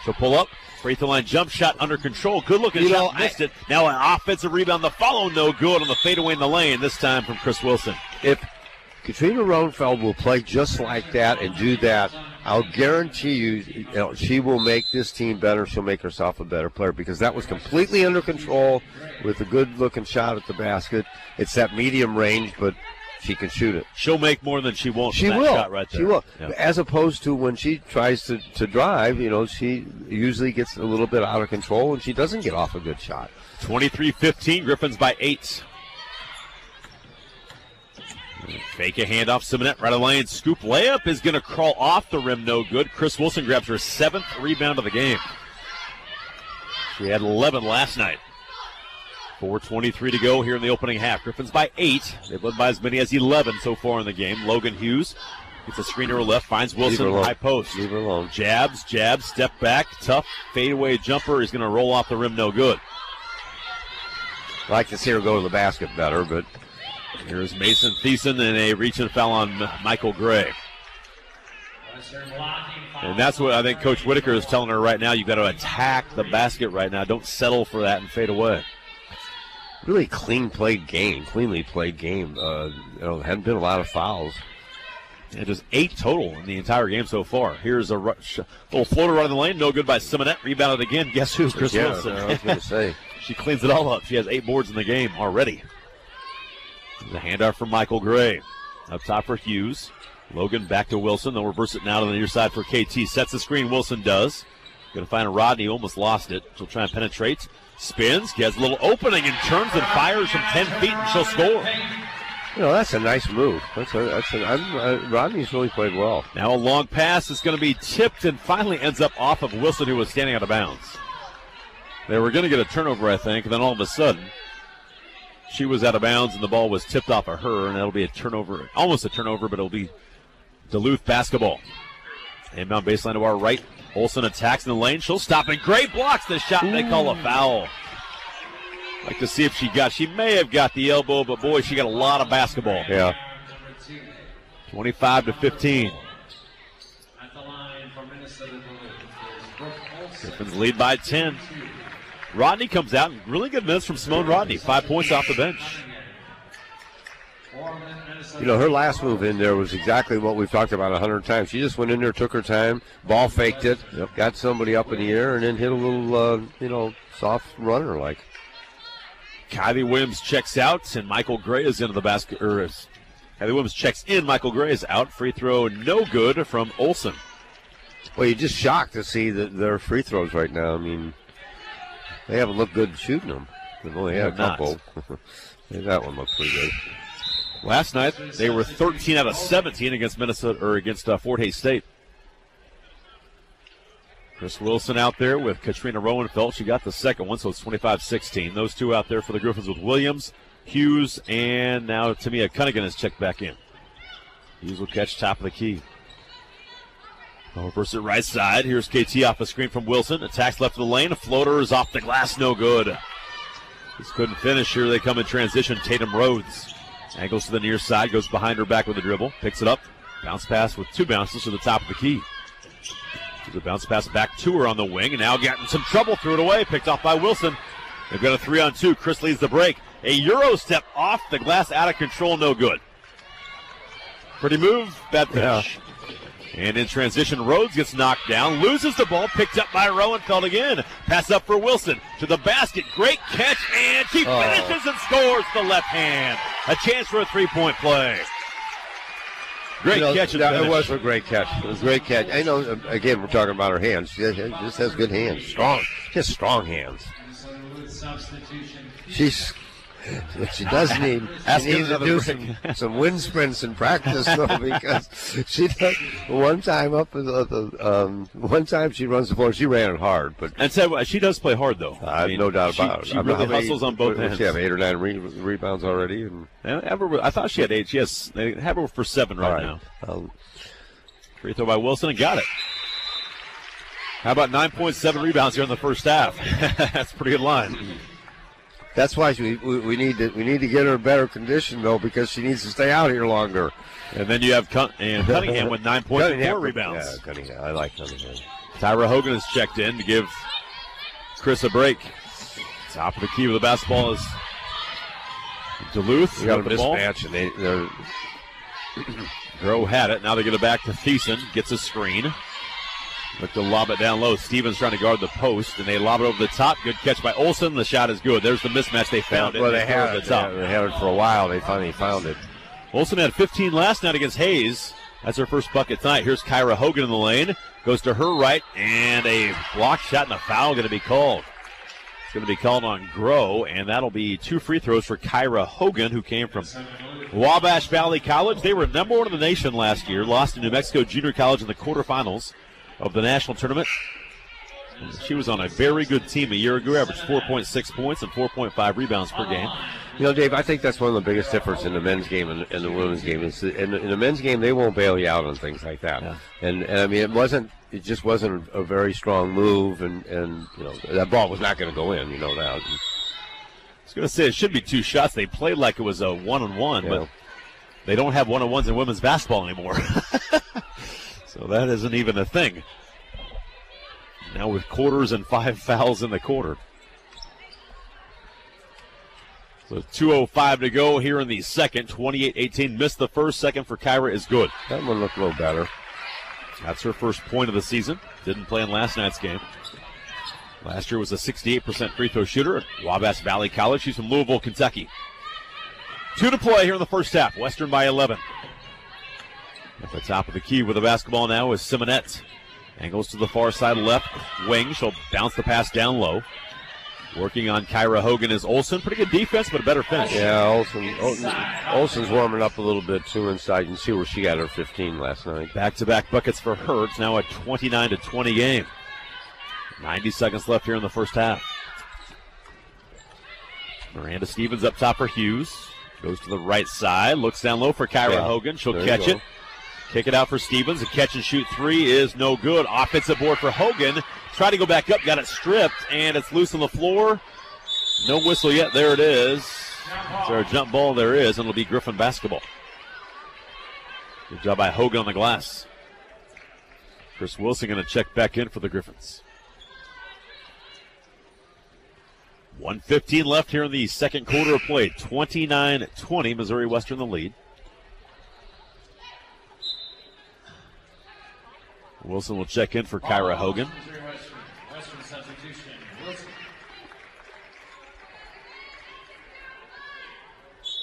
B: She'll pull up. Free throw line jump shot under control. Good looking shot. Missed it. Now an offensive rebound. The follow no good on the fadeaway in the lane. This time from Chris Wilson.
A: If Katrina Roendfeld will play just like that and do that, I'll guarantee you, she will make this team better. She'll make herself a better player because that was completely under control with a good looking shot at the basket. It's that medium range, but she can shoot it.
B: She'll make more than she won't.
A: She
B: from
A: will.
B: That shot right there.
A: She will.
B: Yeah.
A: As opposed to when she tries to drive, she usually gets a little bit out of control and she doesn't get off a good shot.
B: 23-15, Griffons by 8. Fake a handoff, Simonette right of the lane. Scoop layup is going to crawl off the rim, no good. Chris Wilson grabs her 7th rebound of the game. She had 11 last night. 4:23 to go here in the opening half. Griffons by 8. They've led by as many as 11 so far in the game. Logan Hughes gets a screen to her left, finds Wilson high post.
A: Leave her alone.
B: Jabs, step back, tough fadeaway jumper is going to roll off the rim, no good.
A: I'd like to see her go to the basket better, but
B: here's Mason Thiessen and a reach and foul on Michael Gray. And that's what I think Coach Whitaker is telling her right now. You've got to attack the basket right now. Don't settle for that and fade away.
A: Really cleanly played game. Hadn't been a lot of fouls.
B: And just 8 total in the entire game so far. Here's a little floater right in the lane. No good by Simonette. Rebounded again. Guess who? Chris Wilson.
A: I was going to say.
B: She cleans it all up. She has 8 boards in the game already. The handoff from Michael Gray. Up top for Hughes. Logan back to Wilson. They'll reverse it now to the near side for KT. Sets the screen. Wilson does. Going to find a Rodney. Almost lost it. She'll try and penetrate. Spins. She has a little opening and turns and fires from 10 feet and she'll score.
A: That's a nice move. Rodney's really played well.
B: Now a long pass is going to be tipped and finally ends up off of Wilson, who was standing out of bounds. They were going to get a turnover, I think, and then all of a sudden she was out of bounds and the ball was tipped off of her, and that'll be a turnover, almost a turnover, but it'll be Duluth basketball. Inbound baseline to our right. Olsen attacks in the lane. She'll stop, and Gray blocks the shot, and they call a foul. Like to see if she may have got the elbow, but boy, she got a lot of basketball.
A: Yeah.
B: 25-15. Griffons lead by 10. Rodney comes out, and really good minutes from Simone Rodney. 5 points off the bench.
A: her last move in there was exactly what we've talked about 100 times. She just went in there, took her time, ball faked it, got somebody up in the air, and then hit a little, soft runner like.
B: Kylie Williams checks out, and Michael Gray is into the basket. Kylie Williams checks in. Michael Gray is out. Free throw no good from Olsen.
A: Well, you're just shocked to see their free throws right now. I mean, they haven't looked good shooting them. They've only had a couple. That one looks pretty good.
B: Last night, they were 13 out of 17 against Fort Hays State. Chris Wilson out there with Katrina Roendfeld. She got the second one, so it's 25-16. Those two out there for the Griffons with Williams, Hughes, and now Tamia Cunningham is checked back in. Hughes will catch top of the key. Versus right side. Here's KT off a screen from Wilson. Attacks left of the lane. Floater is off the glass. No good. Just couldn't finish. Here they come in transition. Tatum Rhodes angles to the near side. Goes behind her back with a dribble. Picks it up. Bounce pass with two bounces to the top of the key. The bounce pass back to her on the wing. And now getting some trouble. Threw it away. Picked off by Wilson. They've got a 3-on-2. Chris leads the break. A Euro step off the glass. Out of control. No good. Pretty move. Bad pitch. Yeah. And in transition, Rhodes gets knocked down, loses the ball, picked up by Roendfeld again. Pass up for Wilson to the basket. Great catch, and she finishes and scores the left hand. A chance for a three-point play. Great catch.
A: It was a great catch. It was a great catch. I know, again, we're talking about her hands. She just has good hands. Strong. She has strong hands. She does need to do some wind sprints in practice, though, because she does. One time she runs the floor. She ran it hard,
B: and so she does play hard, though.
A: No doubt about it.
B: She really hustles on both ends.
A: She have 8 or 9 rebounds already, and
B: I thought she had 8. They have her for 7 right now. Free throw by Wilson and got it. How about 9.7 rebounds here in the first half? That's a pretty good line.
A: That's why we need to get her in better condition, though, because she needs to stay out here longer.
B: And then you have Cunningham with 9.4 rebounds.
A: Yeah, Cunningham. I like Cunningham.
B: Tyra Hogan is checked in to give Chris a break. Top of the key with the basketball is Duluth.
A: We got a mismatch, and they're
B: Grow had it. Now they get it back to Thiessen. Gets a screen. Look to lob it down low. Stevens trying to guard the post, and they lob it over the top. Good catch by Olsen. The shot is good. There's the mismatch. They found it.
A: Well, they had it. They had it for a while. They finally found it.
B: Olsen had 15 last night against Hayes. That's her first bucket tonight. Here's Kyra Hogan in the lane. Goes to her right, and a block shot and a foul going to be called. It's going to be called on Grow, and that'll be 2 free throws for Kyra Hogan, who came from Wabash Valley College. They were number 1 in the nation last year. Lost to New Mexico Junior College in the quarterfinals of the national tournament. She was on a very good team a year ago, averaged 4.6 points and 4.5 rebounds per game.
A: You know, Dave, I think that's one of the biggest differences in the men's game and the women's game. In the men's game, they won't bail you out on things like that. Yeah. And I mean, it just wasn't a very strong move, and you know, that ball was not going to go in, you know that.
B: I was going to say it should be 2 shots. They played like it was a 1-on-1, but they don't have 1-on-1s in women's basketball anymore. So that isn't even a thing. Now with quarters and 5 fouls in the quarter. So 2:05 to go here in the second. 28-18. Missed the first. Second for Kyra is good.
A: That one looked a little better.
B: That's her first point of the season. Didn't play in last night's game. Last year was a 68% free throw shooter at Wabash Valley College. She's from Louisville, Kentucky. 2 to play here in the first half. Western by 11. At the top of the key with the basketball now is Simonette. Angles to the far side left wing. She'll bounce the pass down low. Working on Kyra Hogan is Olsen. Pretty good defense, but a better finish.
A: Yeah, Olsen's warming up a little bit too inside. You can see where she got her 15 last night.
B: Back-to-back buckets for her. It's now a 29-20 game. 90 seconds left here in the first half. Miranda Stevens up top for Hughes. Goes to the right side. Looks down low for Kyra Hogan. She'll catch it. Kick it out for Stevens. A catch and shoot 3 is no good. Offensive board for Hogan. Tried to go back up, got it stripped, and it's loose on the floor. No whistle yet. There it is. Is there a jump ball? There is, and it'll be Griffon basketball. Good job by Hogan on the glass. Chris Wilson going to check back in for the Griffons. 1:15 left here in the second quarter of play. 29-20, Missouri Western the lead. Wilson will check in for Kyra Hogan.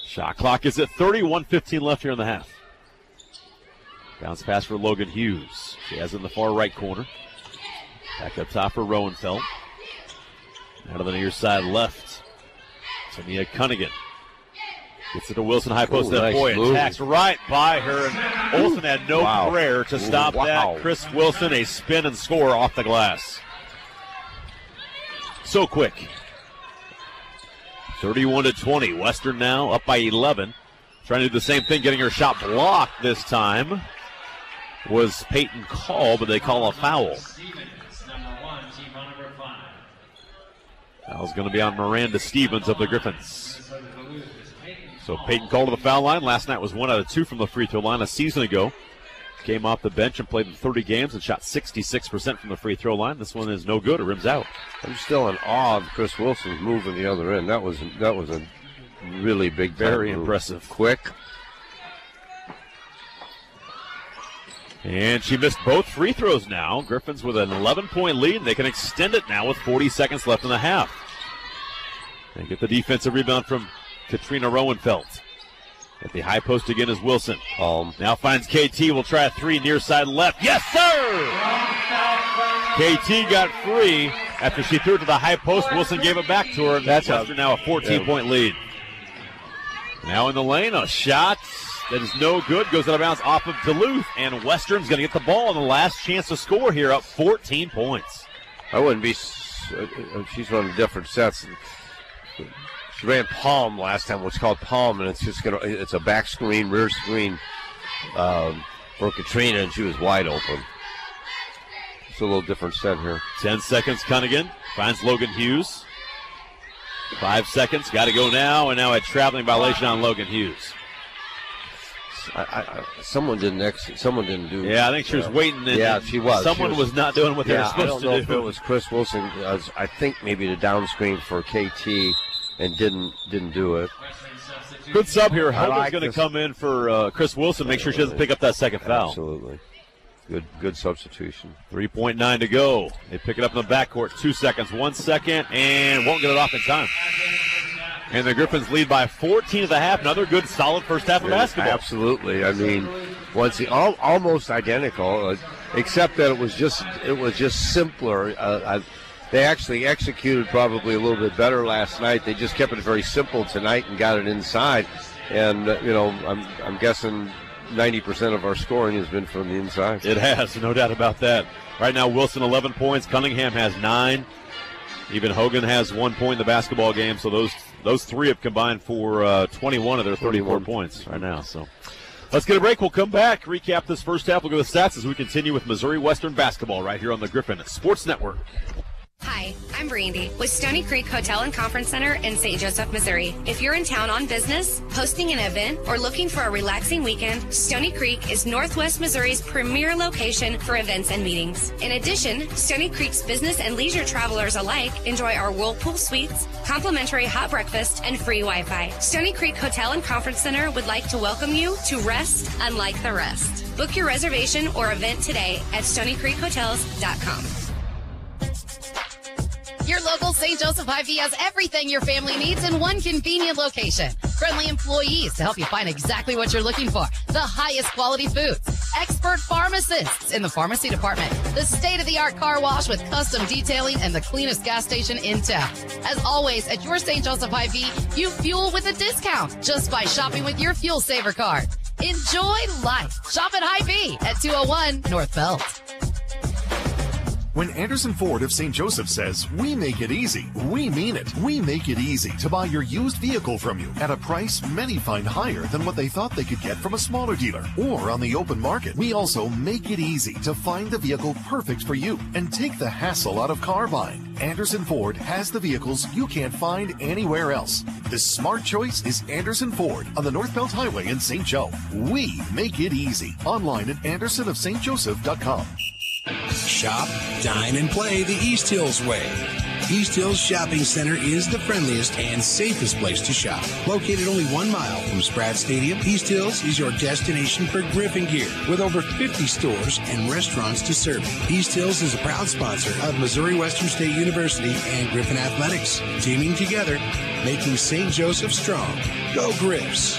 B: Shot clock is at 30, 1:15 left here in the half. Bounce pass for Logan Hughes. She has it in the far right corner. Back up top for Roendfeld. Out of the near side left. Tamia Cunningham. Gets it to Wilson, high post. That
A: nice
B: boy
A: move.
B: attacks right by her. And Olsen had no prayer to stop that. Chris Wilson, a spin and score off the glass. So quick. 31-20. Western now up by 11. Trying to do the same thing, getting her shot blocked this time. Was Peyton Call, but they call a foul. Foul's going to be on Miranda Stevens of the Griffons. So Peyton Call to the foul line. Last night was 1 out of 2 from the free throw line a season ago. Came off the bench and played in 30 games and shot 66% from the free throw line. This one is no good. It rims out.
A: I'm still in awe of Chris Wilson's move in the other end. That was a really big,
B: very impressive.
A: Quick.
B: And she missed both free throws now. Griffons with an 11-point lead, and they can extend it now with 40 seconds left in the half. They get the defensive rebound from Katrina Roendfeld. At the high post again is Wilson. Now finds KT, will try a three near side left. Yes, sir! KT got free after she threw it to the high post. Wilson gave it back to her, and that's Western now a 14-point lead. Now in the lane, a shot that is no good, goes out of bounds off of Duluth, and Western's going to get the ball on the last chance to score here, up 14 points.
A: I wouldn't be. She's running different sets. She ran palm last time, what's called palm, and it's a back screen, rear screen for Katrina, and she was wide open. It's a little different set here.
B: 10 seconds, Cunningham finds Logan Hughes. 5 seconds, got to go now, and now a traveling violation on Logan Hughes.
A: Someone didn't do.
B: Yeah, I think she was waiting.
A: Yeah, she was.
B: Someone was not doing what they were supposed to do.
A: I don't know if it was Chris Wilson. I think maybe the down screen for KT and didn't do it.
B: Good sub here. Hogan's going to come in for Chris Wilson. Make sure she doesn't pick up that second foul.
A: Absolutely. Good substitution.
B: 3.9 to go. They pick it up in the backcourt. 2 seconds, 1 second, and won't get it off in time. And the Griffons lead by 14 at the half. Another good, solid first half of basketball.
A: Absolutely. I mean, almost identical, except that it was just simpler. They actually executed probably a little bit better last night. They just kept it very simple tonight and got it inside. And I'm guessing 90% of our scoring has been from the inside.
B: It has, no doubt about that. Right now, Wilson 11 points. Cunningham has 9. Even Hogan has 1 point in the basketball game. So those three have combined for 21 of their 34 points right now. So let's get a break. We'll come back, recap this first half. We'll go to the stats as we continue with Missouri Western basketball right here on the Griffon Sports Network.
Q: Hi, I'm Brandy with Stony Creek Hotel and Conference Center in St. Joseph, Missouri. If you're in town on business, hosting an event, or looking for a relaxing weekend, Stony Creek is Northwest Missouri's premier location for events and meetings. In addition, Stony Creek's business and leisure travelers alike enjoy our Whirlpool suites, complimentary hot breakfast, and free Wi-Fi. Stony Creek Hotel and Conference Center would like to welcome you to rest unlike the rest. Book your reservation or event today at StonyCreekHotels.com.
D: Your local St. Joseph Hy-Vee has everything your family needs in one convenient location. Friendly employees to help you find exactly what you're looking for. The highest quality foods. Expert pharmacists in the pharmacy department. The state-of-the-art car wash with custom detailing and the cleanest gas station in town. As always, at your St. Joseph Hy-Vee, you fuel with a discount just by shopping with your Fuel Saver card. Enjoy life. Shop at Hy-Vee at 201 North Belt.
R: When Anderson Ford of St. Joseph says, we make it easy, we mean it. We make it easy to buy your used vehicle from you at a price many find higher than what they thought they could get from a smaller dealer or on the open market. We also make it easy to find the vehicle perfect for you and take the hassle out of car buying. Anderson Ford has the vehicles you can't find anywhere else. The smart choice is Anderson Ford on the North Belt Highway in St. Joe. We make it easy. Online at andersonofstjoseph.com.
O: Shop, dine, and play the East Hills way. East Hills Shopping Center is the friendliest and safest place to shop. Located only 1 mile from Spratt Stadium, East Hills is your destination for Griffon gear with over 50 stores and restaurants to serve. East Hills is a proud sponsor of Missouri Western State University and Griffon Athletics, teaming together, making St. Joseph strong. Go Griffs!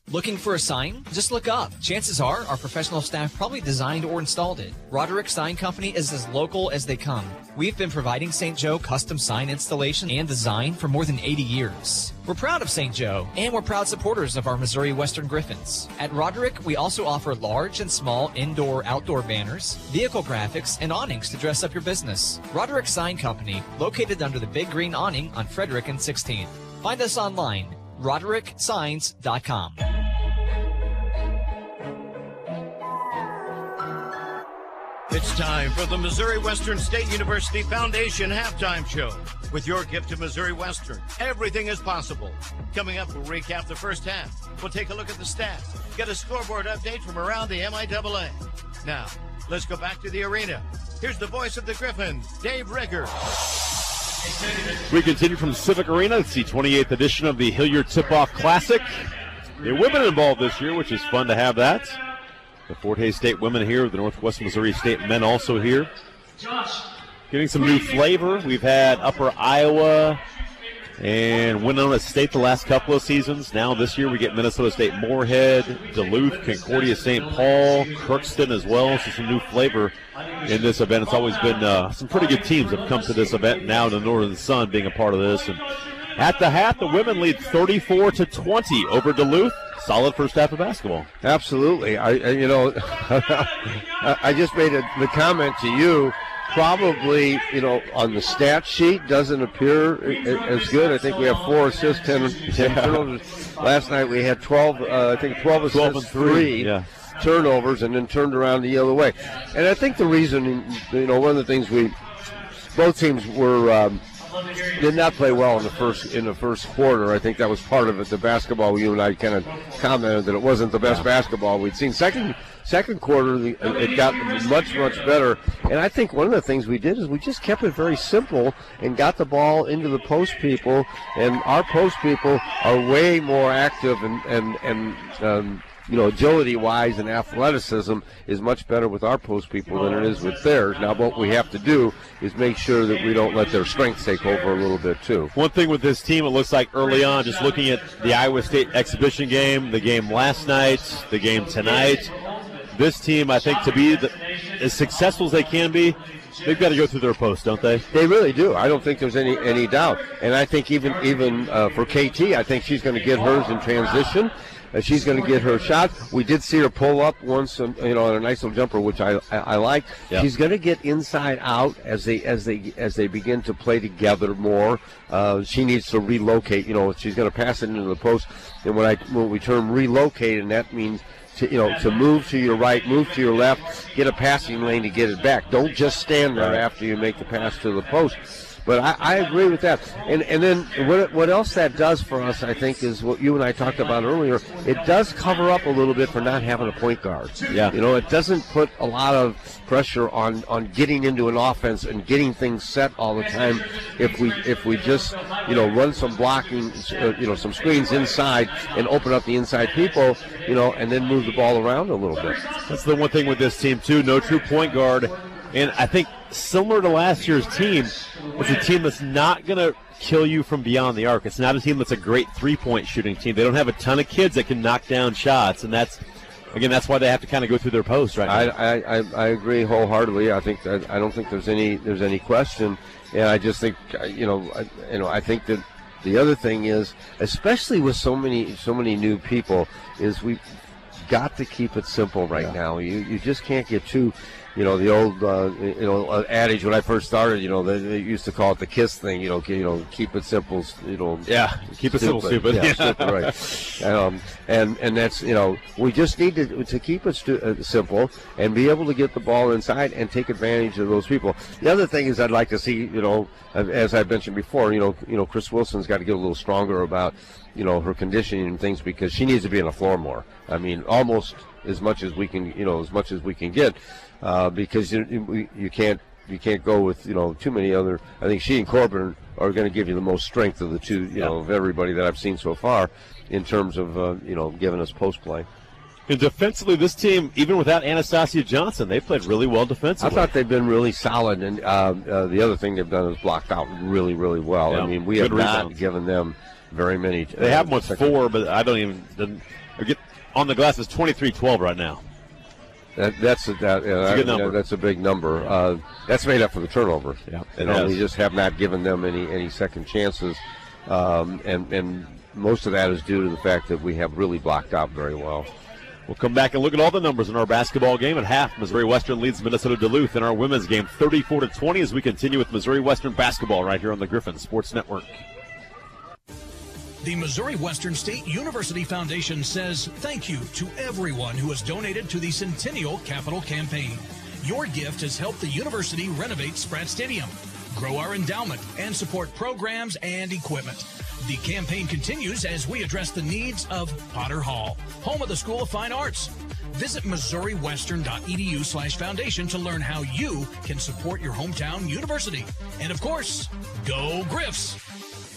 S: Looking for a sign? Just look up. Chances are our professional staff probably designed or installed it. Roderick Sign Company is as local as they come. We've been providing St. Joe custom sign installation and design for more than 80 years. We're proud of St. Joe, and we're proud supporters of our Missouri Western Griffons. At Roderick, we also offer large and small indoor-outdoor banners, vehicle graphics, and awnings to dress up your business. Roderick Sign Company, located under the big green awning on Frederick and 16th. Find us online, rodericksigns.com.
G: It's time for the Missouri Western State University Foundation Halftime Show. With your gift to Missouri Western, everything is possible. Coming up, we'll recap the first half. We'll take a look at the stats, get a scoreboard update from around the MIAA. Now, let's go back to the arena. Here's the voice of the Griffons, Dave Rigger.
B: We continue from Civic Arena. It's the 28th edition of the Hilliard Tip-Off Classic. The women involved this year, which is fun to have that. The Fort Hays State women here, the Northwest Missouri State men also here. Getting some new flavor. We've had Upper Iowa and Winona State the last couple of seasons. Now this year we get Minnesota State Moorhead, Duluth, Concordia St. Paul, Crookston as well. So some new flavor in this event. It's always been some pretty good teams have come to this event. Now the Northern Sun being a part of this. And at the half, the women lead 34-20 over Duluth. Solid first half of basketball.
A: Absolutely. I just made the comment to you. Probably, on the stat sheet doesn't appear as good. I think we have 4 assists, 10 turnovers. Last night we had 12 assists, 12 and 3 turnovers, and then turned around the other way. And I think the reason, one of the things both teams were did not play well in the first quarter. I think that was part of it. The basketball, you and I kind of commented that it wasn't the best basketball we'd seen. Second quarter, it got much better. And I think one of the things we did is we just kept it very simple and got the ball into the post people. And our post people are way more active and agility-wise and athleticism is much better with our post people than it is with theirs. Now, what we have to do is make sure that we don't let their strengths take over a little bit, too.
B: One thing with this team, it looks like early on, just looking at the Iowa State exhibition game, the game last night, the game tonight, this team, I think, to be as successful as they can be, they've got to go through their post, don't they?
A: They really do. I don't think there's any doubt. And I think even for KT, I think she's going to get hers in transition. She's going to get her shot. We did see her pull up once, on a nice little jumper, which I like. Yep. She's going to get inside out as they begin to play together more. She needs to relocate. She's going to pass it into the post. And when we term relocate, and that means to move to your right, move to your left, get a passing lane to get it back. Don't just stand there after you make the pass to the post. But I agree with that. And then what else that does for us, I think, is what you and I talked about earlier. It does cover up a little bit for not having a point guard.
B: Yeah.
A: It doesn't put a lot of pressure on getting into an offense and getting things set all the time. If we just run some blocking, some screens inside and open up the inside people, and then move the ball around a little bit.
B: That's the one thing with this team too. No true point guard. And I think similar to last year's team, it's a team that's not going to kill you from beyond the arc. It's not a team that's a great three-point shooting team. They don't have a ton of kids that can knock down shots, and that's why they have to kind of go through their post right now.
A: I agree wholeheartely. I don't think there's any question, and I just think I think that the other thing is, especially with so many new people, is we've got to keep it simple right now. You just can't get too. The old adage when I first started, they used to call it the KISS thing. Keep it simple.
B: Keep it simple, stupid.
A: Yeah, stupid, right. And that's we just need to keep it simple and be able to get the ball inside and take advantage of those people. The other thing is I'd like to see, as I mentioned before, Chris Wilson's got to get a little stronger about her conditioning and things, because she needs to be on the floor more. I mean, almost as much as we can, get. Because you can't you can't go with too many other. I think she and Corbyn are going to give you the most strength of the two, of everybody that I've seen so far, in terms of giving us post play.
B: And defensively, this team, even without Anastasia Johnson, they played really well defensively.
A: I thought they've been really solid, and the other thing they've done is blocked out really, really well.
B: Yeah.
A: I mean, we have not given them very many.
B: They have one 4, but I don't even get on the glass. It's 23-12 right now.
A: That's a good number. That's a big number. That's made up for the turnovers.
B: Yeah,
A: we just have not given them any second chances, and most of that is due to the fact that we have really blocked out very well.
B: We'll come back and look at all the numbers in our basketball game. At half, Missouri Western leads Minnesota Duluth in our women's game 34-20 as we continue with Missouri Western basketball right here on the Griffon Sports Network.
N: The Missouri Western State University Foundation says thank you to everyone who has donated to the Centennial Capital Campaign. Your gift has helped the university renovate Spratt Stadium, grow our endowment, and support programs and equipment. The campaign continues as we address the needs of Potter Hall, home of the School of Fine Arts. Visit MissouriWestern.edu/foundation to learn how you can support your hometown university. And of course, go Griffs!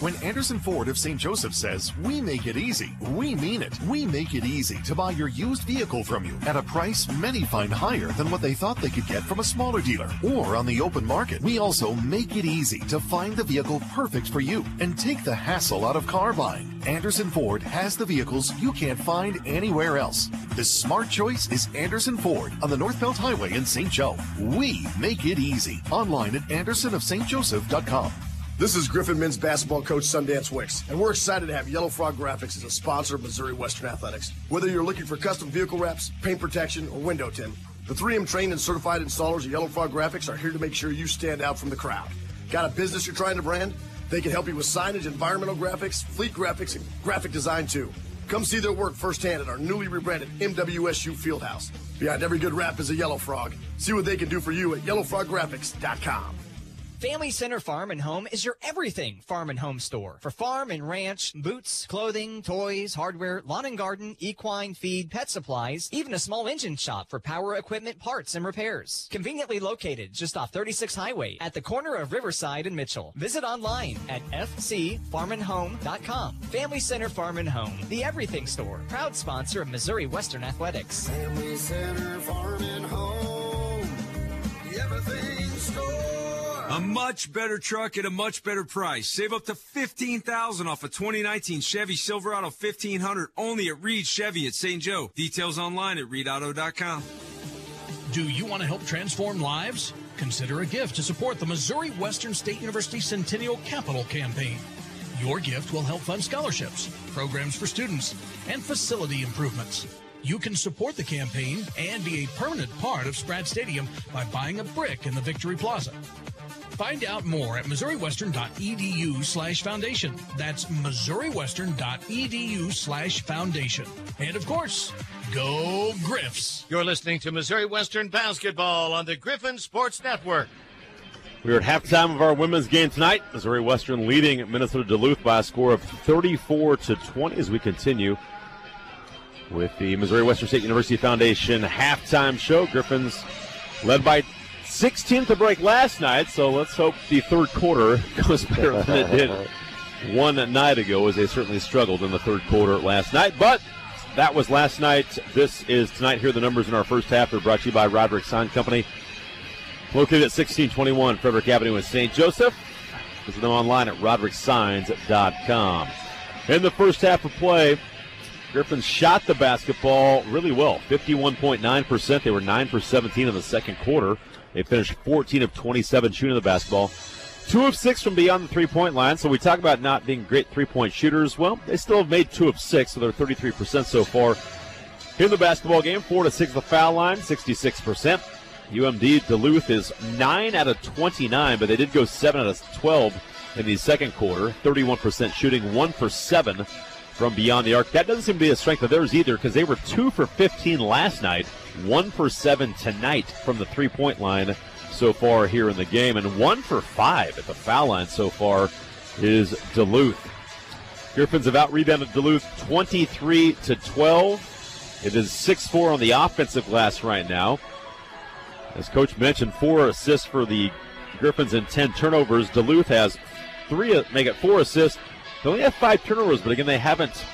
R: When Anderson Ford of St. Joseph says, we make it easy, we mean it. We make it easy to buy your used vehicle from you at a price many find higher than what they thought they could get from a smaller dealer or on the open market. We also make it easy to find the vehicle perfect for you and take the hassle out of car buying. Anderson Ford has the vehicles you can't find anywhere else. The smart choice is Anderson Ford on the North Belt Highway in St. Joe. We make it easy. Online at andersonofstjoseph.com.
T: This is Griffon men's basketball coach Sundance Wicks, and we're excited to have Yellow Frog Graphics as a sponsor of Missouri Western Athletics. Whether you're looking for custom vehicle wraps, paint protection, or window tint, the 3M trained and certified installers of Yellow Frog Graphics are here to make sure you stand out from the crowd. Got a business you're trying to brand? They can help you with signage, environmental graphics, fleet graphics, and graphic design too. Come see their work firsthand at our newly rebranded MWSU Fieldhouse. Behind every good wrap is a Yellow Frog. See what they can do for you at yellowfroggraphics.com.
S: Family Center Farm and Home is your everything farm and home store. For farm and ranch, boots, clothing, toys, hardware, lawn and garden, equine, feed, pet supplies, even a small engine shop for power equipment parts and repairs. Conveniently located just off 36 Highway at the corner of Riverside and Mitchell. Visit online at fcfarmandhome.com. Family Center Farm and Home, the everything store. Proud sponsor of Missouri Western Athletics.
U: Family Center Farm and Home, the everything store.
V: A much better truck at a much better price. Save up to $15,000 off a 2019 Chevy Silverado 1500 only at Reed Chevy at St. Joe. Details online at reedauto.com.
N: Do you want to help transform lives? Consider a gift to support the Missouri Western State University Centennial Capital Campaign. Your gift will help fund scholarships, programs for students, and facility improvements. You can support the campaign and be a permanent part of Spratt Stadium by buying a brick in the Victory Plaza. Find out more at MissouriWestern.edu/foundation. That's MissouriWestern.edu/foundation. And of course, go Griffs!
G: You're listening to Missouri Western Basketball on the Griffon Sports Network.
B: We're at halftime of our women's game tonight. Missouri Western leading Minnesota Duluth by a score of 34-20 as we continue with the Missouri Western State University Foundation halftime show. Griffons led by 16th to break last night, so let's hope the third quarter goes better than it did one night ago, as they certainly struggled in the third quarter last night. But that was last night. This is tonight. Here are the numbers in our first half. They're brought to you by Roderick Sign Company, located at 1621 Frederick Avenue in St. Joseph. Visit them online at rodericksigns.com. In the first half of play, Griffons shot the basketball really well, 51.9%. They were 9 for 17 in the second quarter. They finished 14 of 27 shooting the basketball. 2 of 6 from beyond the three-point line. So we talk about not being great three-point shooters. Well, they still have made 2 of 6, so they're 33% so far in the basketball game. 4 to 6 the foul line, 66%. UMD Duluth is 9 out of 29, but they did go 7 out of 12 in the second quarter. 31% shooting, 1 for 7 from beyond the arc. That doesn't seem to be a strength of theirs either, because they were 2 for 15 last night, 1 for 7 tonight from the three-point line so far here in the game, and 1 for 5 at the foul line so far is Duluth. Griffons have out-rebounded Duluth 23-12. It is 6-4 on the offensive glass right now. As Coach mentioned, 4 assists for the Griffons and 10 turnovers. Duluth has 3, make it 4 assists. They only have 5 turnovers, but again, they haven't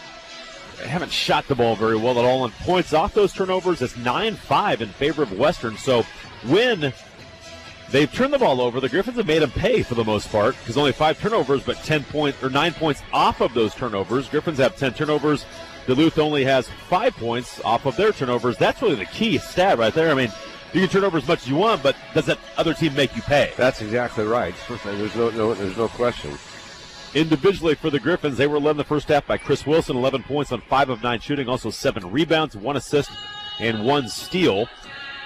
B: shot the ball very well at all. And points off those turnovers, it's 9-5 in favor of Western. So when they've turned the ball over, the Griffons have made them pay for the most part, because only 5 turnovers, but 9 points off of those turnovers. Griffons have 10 turnovers. Duluth only has 5 points off of their turnovers. That's really the key stat right there. I mean, you can turn over as much as you want, but does that other team make you pay?
A: That's exactly right. There's no question.
B: Individually for the Griffons, they were led in the first half by Chris Wilson, 11 points on 5 of 9 shooting, also 7 rebounds, 1 assist, and 1 steal.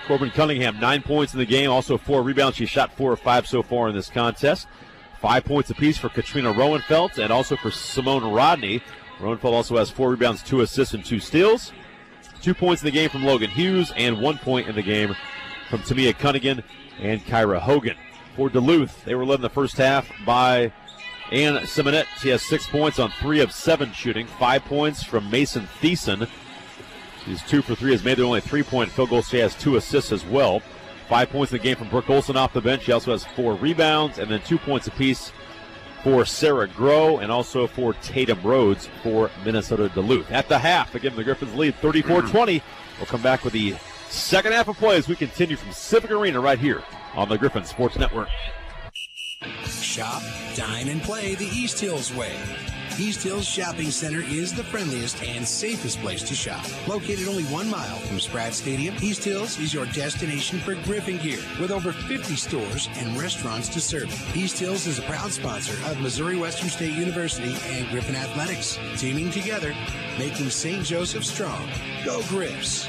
B: Corbyn Cunningham, 9 points in the game, also 4 rebounds. She shot 4 of 5 so far in this contest. 5 points apiece for Katrina Roendfeld and also for Simone Rodney. Roendfeld also has 4 rebounds, 2 assists, and 2 steals. 2 points in the game from Logan Hughes and 1 point in the game from Tamia Cunningham and Kyra Hogan. For Duluth, they were led in the first half by Ann Simonette. She has 6 points on 3 of 7 shooting. 5 points from Mason Thiessen. She's 2 for 3, has made their only 3-point field goal. She has 2 assists as well. 5 points in the game from Brooke Olson off the bench. She also has 4 rebounds, and then 2 points apiece for Sarah Groh and also for Tatum Rhodes for Minnesota Duluth. At the half, again, the Griffons lead 34-20. We'll come back with the second half of play as we continue from Civic Arena right here on the Griffon Sports Network.
O: Shop, dine, and play the East Hills way. East Hills Shopping Center is the friendliest and safest place to shop. Located only 1 mile from Spratt Stadium, East Hills is your destination for Griffon gear with over 50 stores and restaurants to serve. East Hills is a proud sponsor of Missouri Western State University and Griffon Athletics, teaming together, making St. Joseph strong. Go Griffs!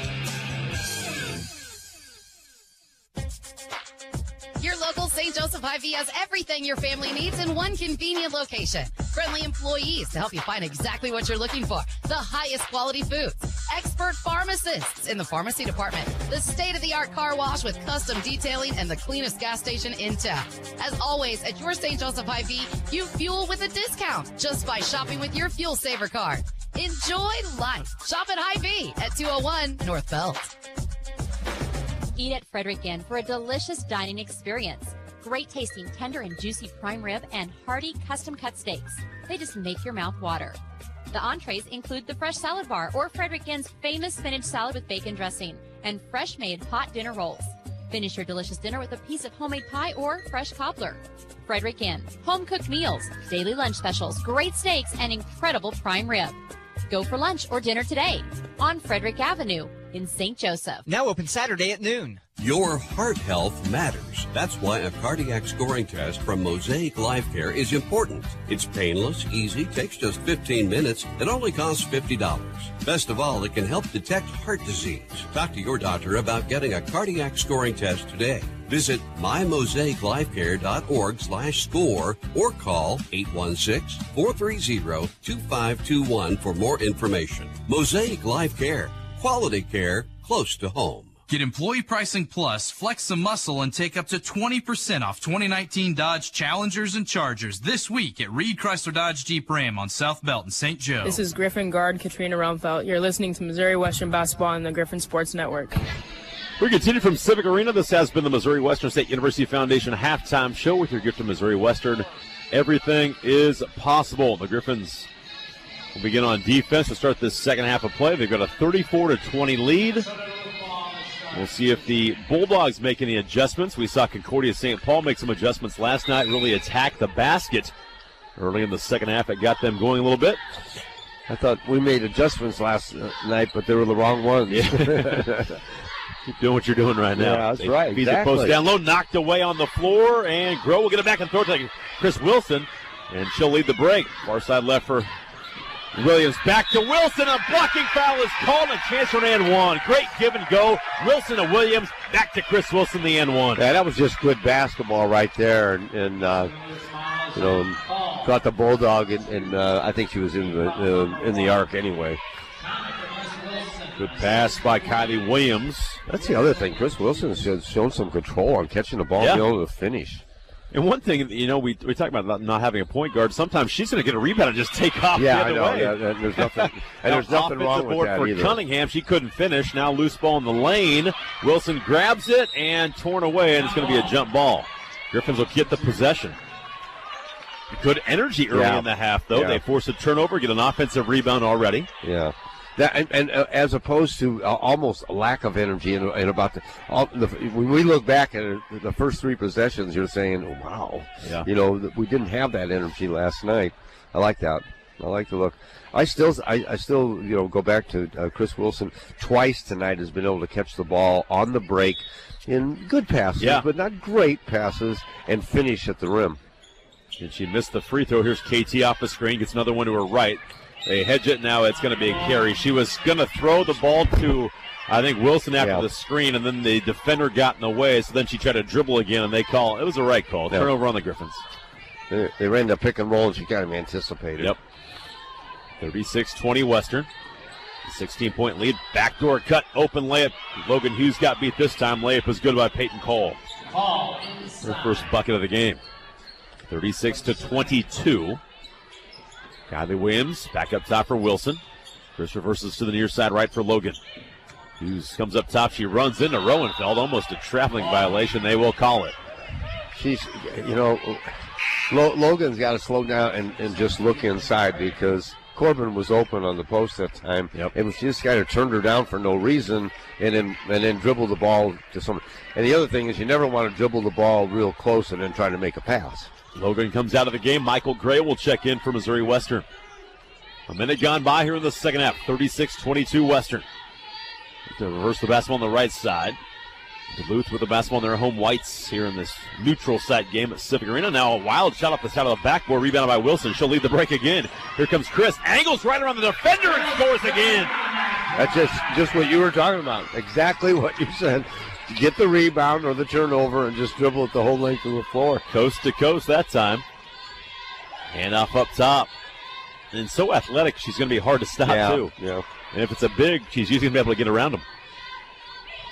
D: Your local St. Joseph Hy-Vee has everything your family needs in one convenient location. Friendly employees to help you find exactly what you're looking for. The highest quality foods. Expert pharmacists in the pharmacy department. The state-of-the-art car wash with custom detailing and the cleanest gas station in town. As always, at your St. Joseph Hy-Vee, you fuel with a discount just by shopping with your Fuel Saver card. Enjoy life. Shop at Hy-Vee at 201 North Belt.
J: Eat at Frederick Inn for a delicious dining experience. Great tasting tender and juicy prime rib and hearty custom cut steaks. They just make your mouth water. The entrees include the fresh salad bar or Frederick Inn's famous spinach salad with bacon dressing and fresh made hot dinner rolls. Finish your delicious dinner with a piece of homemade pie or fresh cobbler. Frederick Inn, home cooked meals, daily lunch specials, great steaks, and incredible prime rib. Go for lunch or dinner today on Frederick Avenue in St. Joseph.
S: Now open Saturday at noon.
M: Your heart health matters. That's why a cardiac scoring test from Mosaic Life Care is important. It's painless, easy, takes just 15 minutes, and only costs $50. Best of all, it can help detect heart disease. Talk to your doctor about getting a cardiac scoring test today. Visit mymosaiclifecare.org/score or call 816-430-2521 for more information. Mosaic Life Care. Quality care close to home.
K: Get Employee Pricing Plus, flex some muscle, and take up to 20% off 2019 Dodge Challengers and Chargers this week at Reed Chrysler Dodge Jeep Ram on South Belt in St. Joe.
L: This is Griffon guard Katrina Roendfeld. You're listening to Missouri Western Basketball on the Griffon Sports Network.
B: We continue from Civic Arena. This has been the Missouri Western State University Foundation halftime show with your gift to Missouri Western. Everything is possible. The Griffons will begin on defense to start this second half of play. They've got a 34-20 lead. We'll see if the Bulldogs make any adjustments. We saw Concordia St. Paul make some adjustments last night, really attack the basket early in the second half. It got them going a little bit.
A: I thought we made adjustments last night, but they were the wrong ones.
B: Yeah. Keep doing what you're doing right now.
A: Yeah, that's right.
B: Feed
A: Exactly.
B: the post down low, knocked away on the floor, and Groh will get it back and throw it to Chris Wilson, and she'll lead the break. Far side left for Williams. Back to Wilson. A blocking foul is called, and chance for an N1. Great give and go. Wilson to Williams. Back to Chris Wilson, the N1.
A: Yeah, that was just good basketball right there, and caught the Bulldog, and I think she was in the arc anyway.
B: Good pass by Kylie Williams.
A: That's the other thing. Chris Wilson has shown some control on catching the ball and being able to finish.
B: And one thing, we talk about not having a point guard. Sometimes she's going to get a rebound and just take off
A: Yeah,
B: the
A: I
B: other
A: know.
B: way.
A: Yeah, there's nothing. And there's nothing wrong with that
B: for
A: either.
B: Cunningham, she couldn't finish. Now loose ball in the lane. Wilson grabs it and torn away, and it's going to be a jump ball. Griffons will get the possession. Good energy early in the half, though.
A: Yeah.
B: They force a turnover, get an offensive rebound already.
A: Yeah. That and as opposed to almost a lack of energy and about when we look back at it, the first 3 possessions, you're saying, oh, wow, we didn't have that energy last night. I like that. I like the look. I still go back to Chris Wilson. Twice tonight has been able to catch the ball on the break in good passes, but not great passes, and finish at the rim.
B: And she missed the free throw. Here's KT off the screen, gets another one to her right. They hedge it now. It's going to be a carry. She was going to throw the ball to, I think, Wilson after the screen, and then the defender got in the way, so then she tried to dribble again, and they call. It was a right call. Turnover on the Griffons.
A: They ran the pick and roll, and she kind of anticipated.
B: Yep. 36-20 Western. 16-point lead. Backdoor cut. Open layup. Logan Hughes got beat this time. Layup was good by Peyton Cole. Her first bucket of the game. 36-22. Kylie Williams back up top for Wilson. Chris reverses to the near side right for Logan. Hughes comes up top. She runs into Roenfeld. Almost a traveling violation. They will call it.
A: She's, Logan's got to slow down and just look inside because Corbyn was open on the post that time. And she just kind of turned her down for no reason and then dribbled the ball to someone. And the other thing is you never want to dribble the ball real close and then try to make a pass.
B: Logan comes out of the game. Michael Gray will check in for Missouri Western. A minute gone by here in the second half. 36-22 Western. To reverse the basketball on the right side. Duluth with the basketball on their home whites here in this neutral site game at Civic Arena. Now a wild shot off the side of the backboard, rebounded by Wilson. She'll lead the break again. Here comes Chris. Angles right around the defender and scores again.
A: That's just what you were talking about. Exactly what you said. Get the rebound or the turnover and just dribble it the whole length of the floor.
B: Coast to coast that time. Handoff up top. And so athletic, she's going to be hard to stop, too.
A: Yeah.
B: And if it's a big, she's usually going to be able to get around them.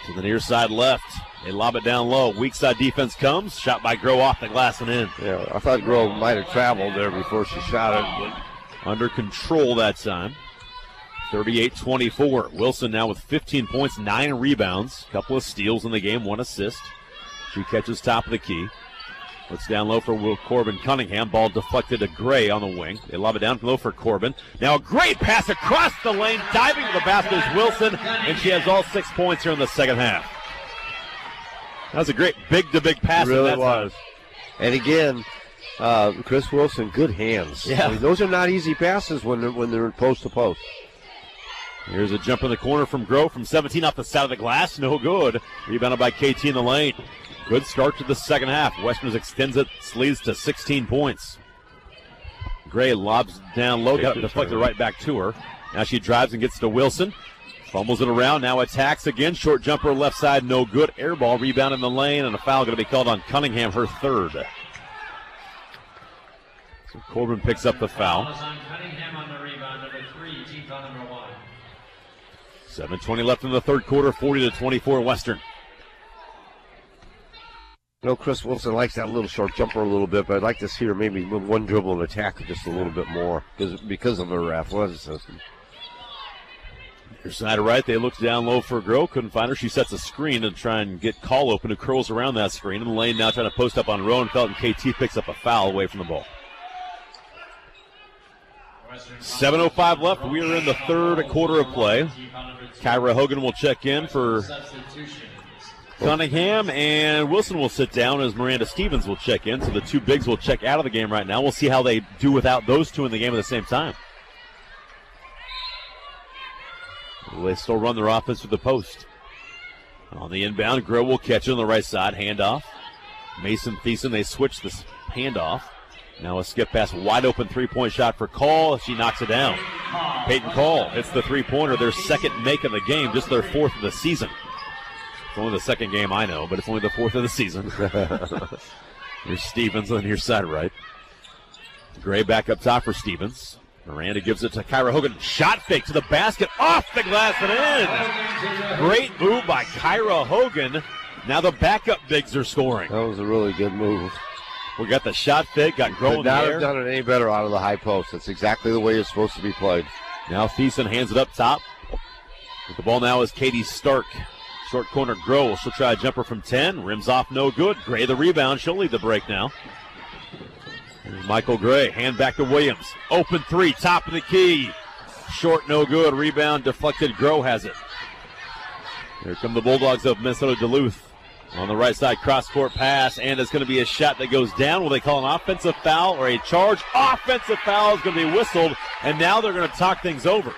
B: To the near side left. They lob it down low. Weak side defense comes. Shot by Groh off the glass and in.
A: Yeah, I thought Groh might have traveled there before she shot it.
B: But under control that time. 38-24. Wilson now with 15 points, 9 rebounds. A couple of steals in the game, 1 assist. She catches top of the key. Looks down low for Corbyn Cunningham. Ball deflected to Gray on the wing. They lob it down low for Corbyn. Now a great pass across the lane. Diving to the basket is Wilson, and she has all 6 points here in the second half. That was a great big-to-big pass.
A: It really was. And again, Chris Wilson, good hands.
B: Yeah.
A: I mean, those are not easy passes when they're post to post.
B: Here's a jump in the corner from Groh from 17 off the side of the glass. No good. Rebounded by KT in the lane. Good start to the second half. Westerners extends it, leads to 16 points. Gray lobs down low, got it deflected right back to her. Now she drives and gets to Wilson. Fumbles it around, now attacks again. Short jumper left side, no good. Air ball, rebound in the lane, and a foul going to be called on Cunningham, her third. So Corbyn picks up the foul. 7:20 left in the third quarter, 40-24 Western.
A: Chris Wilson likes that little short jumper a little bit, but I'd like to see her maybe with one dribble and attack just a little bit more because of her athleticism.
B: Your side right, they looked down low for Groh, couldn't find her. She sets a screen to try and get Call open, who curls around that screen. In the lane now trying to post up on Roenfeld, and KT picks up a foul away from the ball. 7:05 left. We are in the third quarter of play. Kyra Hogan will check in for Cunningham, and Wilson will sit down as Miranda Stevens will check in. So the two bigs will check out of the game right now. We'll see how they do without those two in the game at the same time. They still run their offense with the post. On the inbound, Groh will catch it on the right side. Handoff. Mason Thiessen, they switch this handoff. Now a skip pass, wide open three-point shot for Call. She knocks it down. Peyton Call hits the three-pointer, their second make of the game, just their fourth of the season. It's only the second game I know, but it's only the fourth of the season. Here's Stevens on your side right. Gray back up top for Stevens. Miranda gives it to Kyra Hogan. Shot fake to the basket, off the glass and in. Great move by Kyra Hogan. Now the backup bigs are scoring.
A: That was a really good move.
B: We got the shot fake, got Grow in
A: Could
B: the
A: not
B: air.
A: have done it any better out of the high post. That's exactly the way it's supposed to be played.
B: Now Thiessen hands it up top. With the ball now is Katie Stark. Short corner Grow. She'll try a jumper from 10. Rims off, no good. Gray the rebound. She'll lead the break now. Here's Michael Gray. Hand back to Williams. Open three, top of the key. Short, no good. Rebound deflected. Grow has it. Here come the Bulldogs of Minnesota Duluth. On the right side, cross-court pass, and it's going to be a shot that goes down. Will they call an offensive foul or a charge? Offensive foul is going to be whistled, and now they're going to talk things over.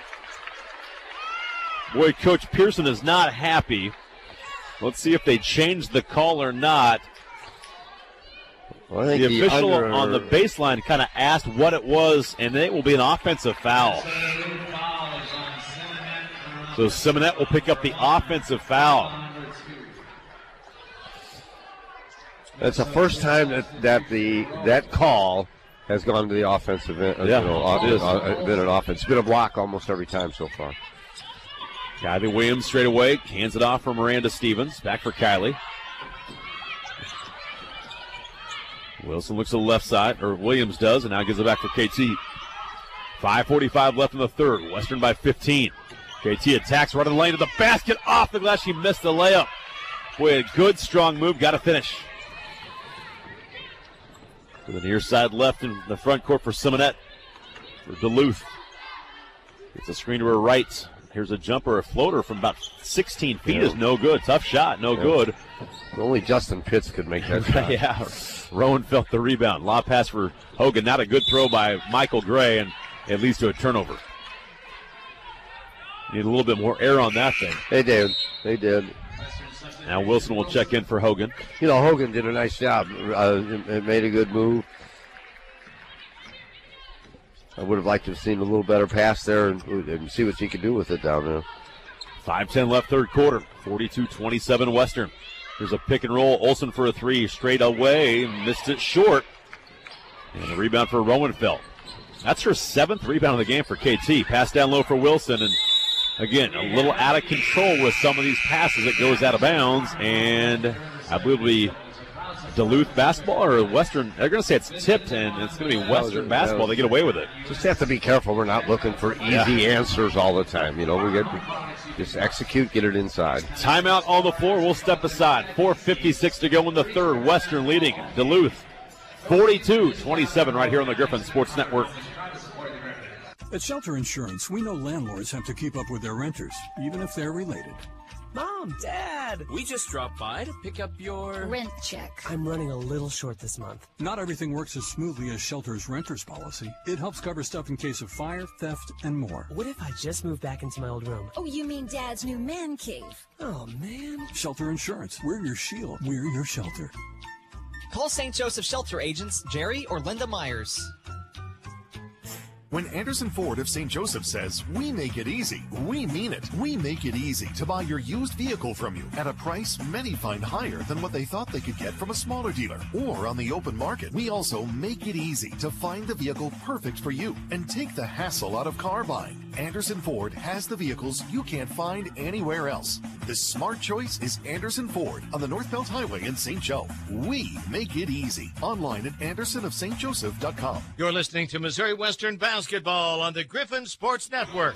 B: Boy, Coach Pearson is not happy. Let's see if they change the call or not.
A: Well, I think
B: the official on the baseline kind of asked what it was, and it will be an offensive foul. So Simonette will pick up the offensive foul.
A: That's the first time that call has gone to the offensive end.
B: Yeah,
A: been an offense. It's been a block almost every time so far.
B: Kylie Williams straight away, hands it off for Miranda Stevens. Back for Kylie. Wilson looks to the left side, or Williams does, and now gives it back for KT. 5:45 left in the third. Western by 15. KT attacks right in the lane to the basket. Off the glass. She missed the layup. Boy, a good, strong move. Got to finish. To the near side left in the front court for Simonette. For Duluth. Gets a screen to her right. Here's a jumper, a floater from about 16 feet is no good. Tough shot, no good.
A: Only Justin Pitts could make that shot.
B: Yeah, Roendfeld the rebound. Lob pass for Hogan. Not a good throw by Michael Gray, and it leads to a turnover. Need a little bit more air on that thing.
A: They did.
B: Now Wilson will check in for Hogan.
A: You know, Hogan did a nice job. It made a good move. I would have liked to have seen a little better pass there and see what she could do with it down there.
B: 5:10 left third quarter. 42-27 Western. Here's a pick and roll. Olsen for a three. Straight away. Missed it short. And a rebound for Roenfeld. That's her 7th rebound of the game for KT. Pass down low for Wilson. And again, a little out of control with some of these passes. It goes out of bounds. And I believe it'll be Duluth basketball or Western. They're going to say it's tipped, and it's going to be Western basketball. They get away with it.
A: Just have to be careful. We're not looking for easy answers all the time. You know, we just execute, get it inside.
B: Timeout on the floor. We'll step aside. 4:56 to go in the third. Western leading Duluth 42-27 right here on the Griffon Sports Network.
I: At Shelter Insurance, we know landlords have to keep up with their renters, even if they're related.
E: Mom, Dad, we just dropped by to pick up your
F: rent check.
E: I'm running a little short this month.
I: Not everything works as smoothly as Shelter's renter's policy. It helps cover stuff in case of fire, theft, and more.
E: What if I just moved back into my old room?
F: Oh, you mean Dad's new man cave?
E: Oh, man.
I: Shelter Insurance. We're your shield. We're your shelter.
S: Call St. Joseph Shelter agents Jerry or Linda Myers.
R: When Anderson Ford of St. Joseph says, we make it easy, we mean it. We make it easy to buy your used vehicle from you at a price many find higher than what they thought they could get from a smaller dealer or on the open market. We also make it easy to find the vehicle perfect for you and take the hassle out of car buying. Anderson Ford has the vehicles you can't find anywhere else. The smart choice is Anderson Ford on the North Belt Highway in St. Joe. We make it easy. Online at andersonofstjoseph.com.
G: You're listening to Missouri Western Basketball on the Griffon Sports Network.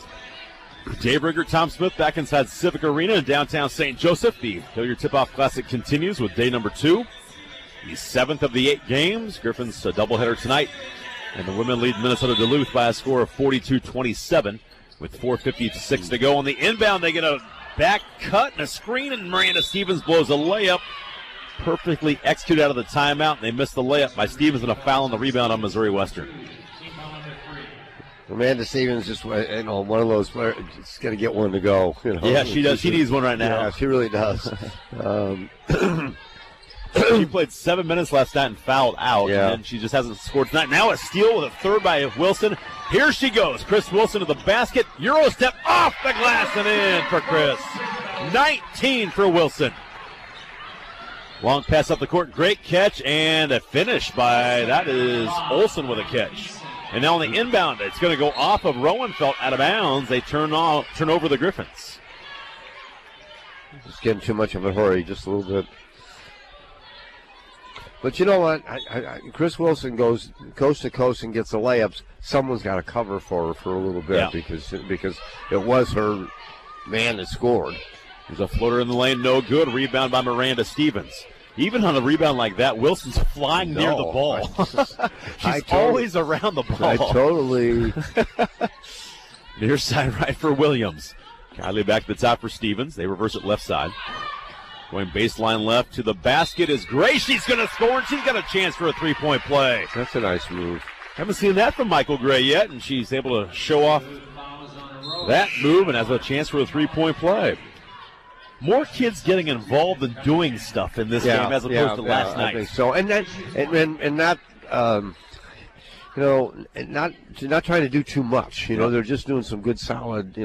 B: Dave Rigger, Tom Smith back inside Civic Arena in downtown St. Joseph. The Hilliard Tip-Off Classic continues with day number 2. The 7th of the 8 games. Griffin's a doubleheader tonight. And the women lead Minnesota Duluth by a score of 42-27 with 4:56 to go. On the inbound, they get a back cut and a screen, and Miranda Stevens blows a layup. Perfectly executed out of the timeout, and they missed the layup by Stevens and a foul on the rebound on Missouri Western.
A: Amanda Stevens just, one of those players, just got to get one to go.
B: Yeah, she does. She needs one right now.
A: Yeah, she really does.
B: She played 7 minutes last night and fouled out, and then she just hasn't scored tonight. Now a steal with a third by Wilson. Here she goes. Chris Wilson to the basket. Euro step off the glass and in for Chris. 19 for Wilson. Long pass up the court. Great catch and a finish by, that is Olsen with a catch. And now on the inbound, it's going to go off of Roenfeld out of bounds. They turn over the Griffons.
A: Just getting too much of a hurry, just a little bit. But you know what? Chris Wilson goes coast to coast and gets the layups. Someone's got to cover for her for a little bit because it was her man that scored.
B: There's a floater in the lane, no good. Rebound by Miranda Stevens. Even on a rebound like that, Wilson's flying near the ball. She's always around the ball.
A: I totally.
B: Near side right for Williams. Kylie back to the top for Stevens. They reverse it left side. Going baseline left to the basket is Gray. She's going to score, and she's got a chance for a three-point play.
A: That's a nice move.
B: Haven't seen that from Michael Gray yet, and she's able to show off that move and has a chance for a three-point play. More kids getting involved and doing stuff in this game as opposed to last night.
A: I think so, and not, not trying to do too much. They're just doing some good, solid,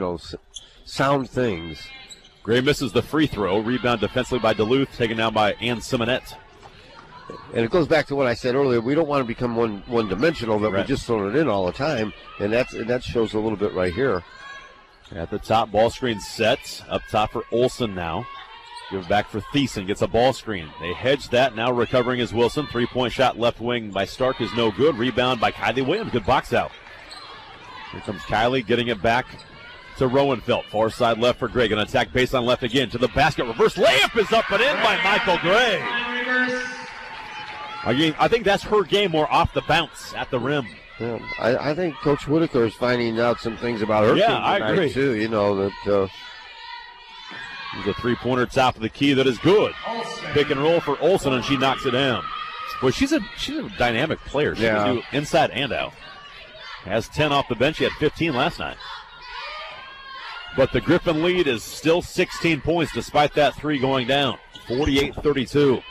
A: sound things.
B: Gray misses the free throw. Rebound defensively by Duluth, taken down by Ann Simonette.
A: And it goes back to what I said earlier. We don't want to become one-dimensional, that we just throw it in all the time, and that shows a little bit right here.
B: At the top, ball screen set. Up top for Olsen now. Give back for Thiessen. Gets a ball screen. They hedge that. Now recovering is Wilson. Three-point shot left wing by Stark is no good. Rebound by Kylie Williams. Good box out. Here comes Kylie getting it back to Roenfeld. Far side left for Gray. Going to attack baseline left again. To the basket. Reverse layup is up and in by Michael Gray. Again, I think that's her game, more off the bounce at the rim.
A: Yeah, I think Coach Whitaker is finding out some things about her team tonight,
B: I agree.
A: too. That
B: there's a three-pointer top of the key that is good. Pick and roll for Olsen, and she knocks it down. Well, she's a dynamic player. She can do inside and out. Has 10 off the bench. She had 15 last night. But the Griffon lead is still 16 points despite that three going down. 48-32.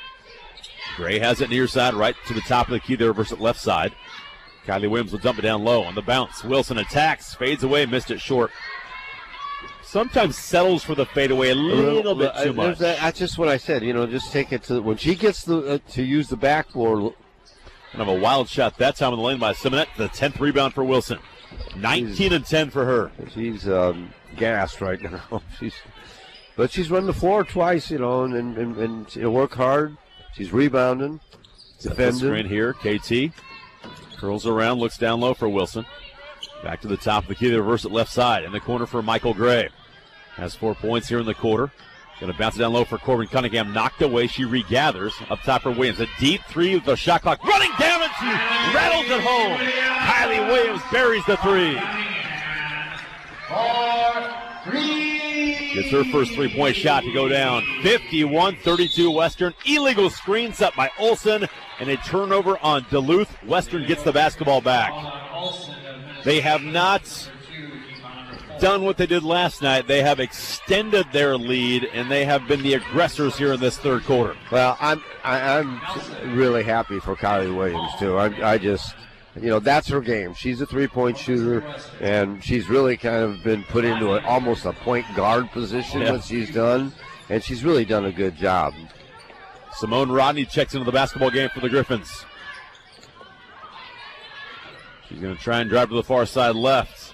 B: Gray has it near side, right to the top of the key there, versus it left side. Kylie Williams will dump it down low on the bounce. Wilson attacks, fades away, missed it short. Sometimes settles for the fadeaway a little bit too much.
A: That's just what I said. Just take it to when she gets to use the backboard.
B: Kind of a wild shot that time in the lane by Simonette. The 10th rebound for Wilson. 19 and 10 for her.
A: She's gassed right now. But she's run the floor twice, and she'll work hard. She's rebounding, defending.
B: Screen here, KT. Curls around, looks down low for Wilson. Back to the top of the key, they reverse it left side. In the corner for Michael Gray. Has 4 points here in the quarter. Going to bounce it down low for Corbyn Cunningham. Knocked away, she regathers. Up top for Williams. A deep three with the shot clock. Running down and she rattles it home. Kylie Williams buries the three. Gets her first three-point shot to go down. 51-32 Western. Illegal screen set by Olsen. And a turnover on Duluth. Western gets the basketball back. They have not done what they did last night. They have extended their lead, and they have been the aggressors here in this third quarter.
A: Well, I'm really happy for Kylie Williams, too. I just, that's her game. She's a three-point shooter, and she's really kind of been put into almost a point guard position that she's done, and she's really done a good job.
B: Simone Rodney checks into the basketball game for the Griffons. She's going to try and drive to the far side left.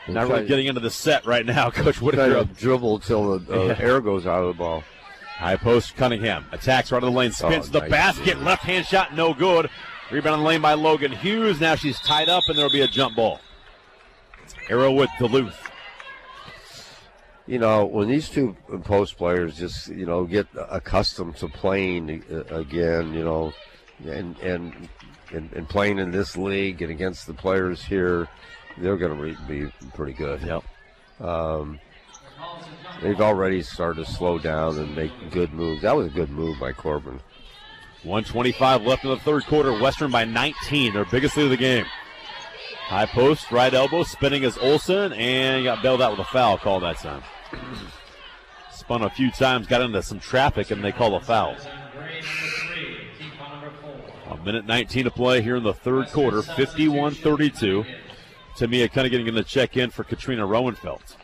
B: Not really getting into the set right now, Coach Whitaker.
A: Dribble till the air goes out of the ball.
B: High post Cunningham. Attacks right of the lane. Spins to the basket. Nice. Left-hand shot, no good. Rebound on the lane by Logan Hughes. Now she's tied up, and there will be a jump ball. Arrow with Duluth.
A: When these two post players just, get accustomed to playing again, and playing in this league and against the players here, they're going to be pretty good.
B: Yep.
A: They've already started to slow down and make good moves. That was a good move by Corbyn.
B: 1:25 left in the third quarter. Western by 19, their biggest lead of the game. High post, right elbow, spinning is Olsen, and got bailed out with a foul call that time. Spun a few times, got into some traffic, and they call a foul. 1:19 to play here in the third quarter, 51-32. Tamia Cunningham going to check in for Katrina Roendfeld.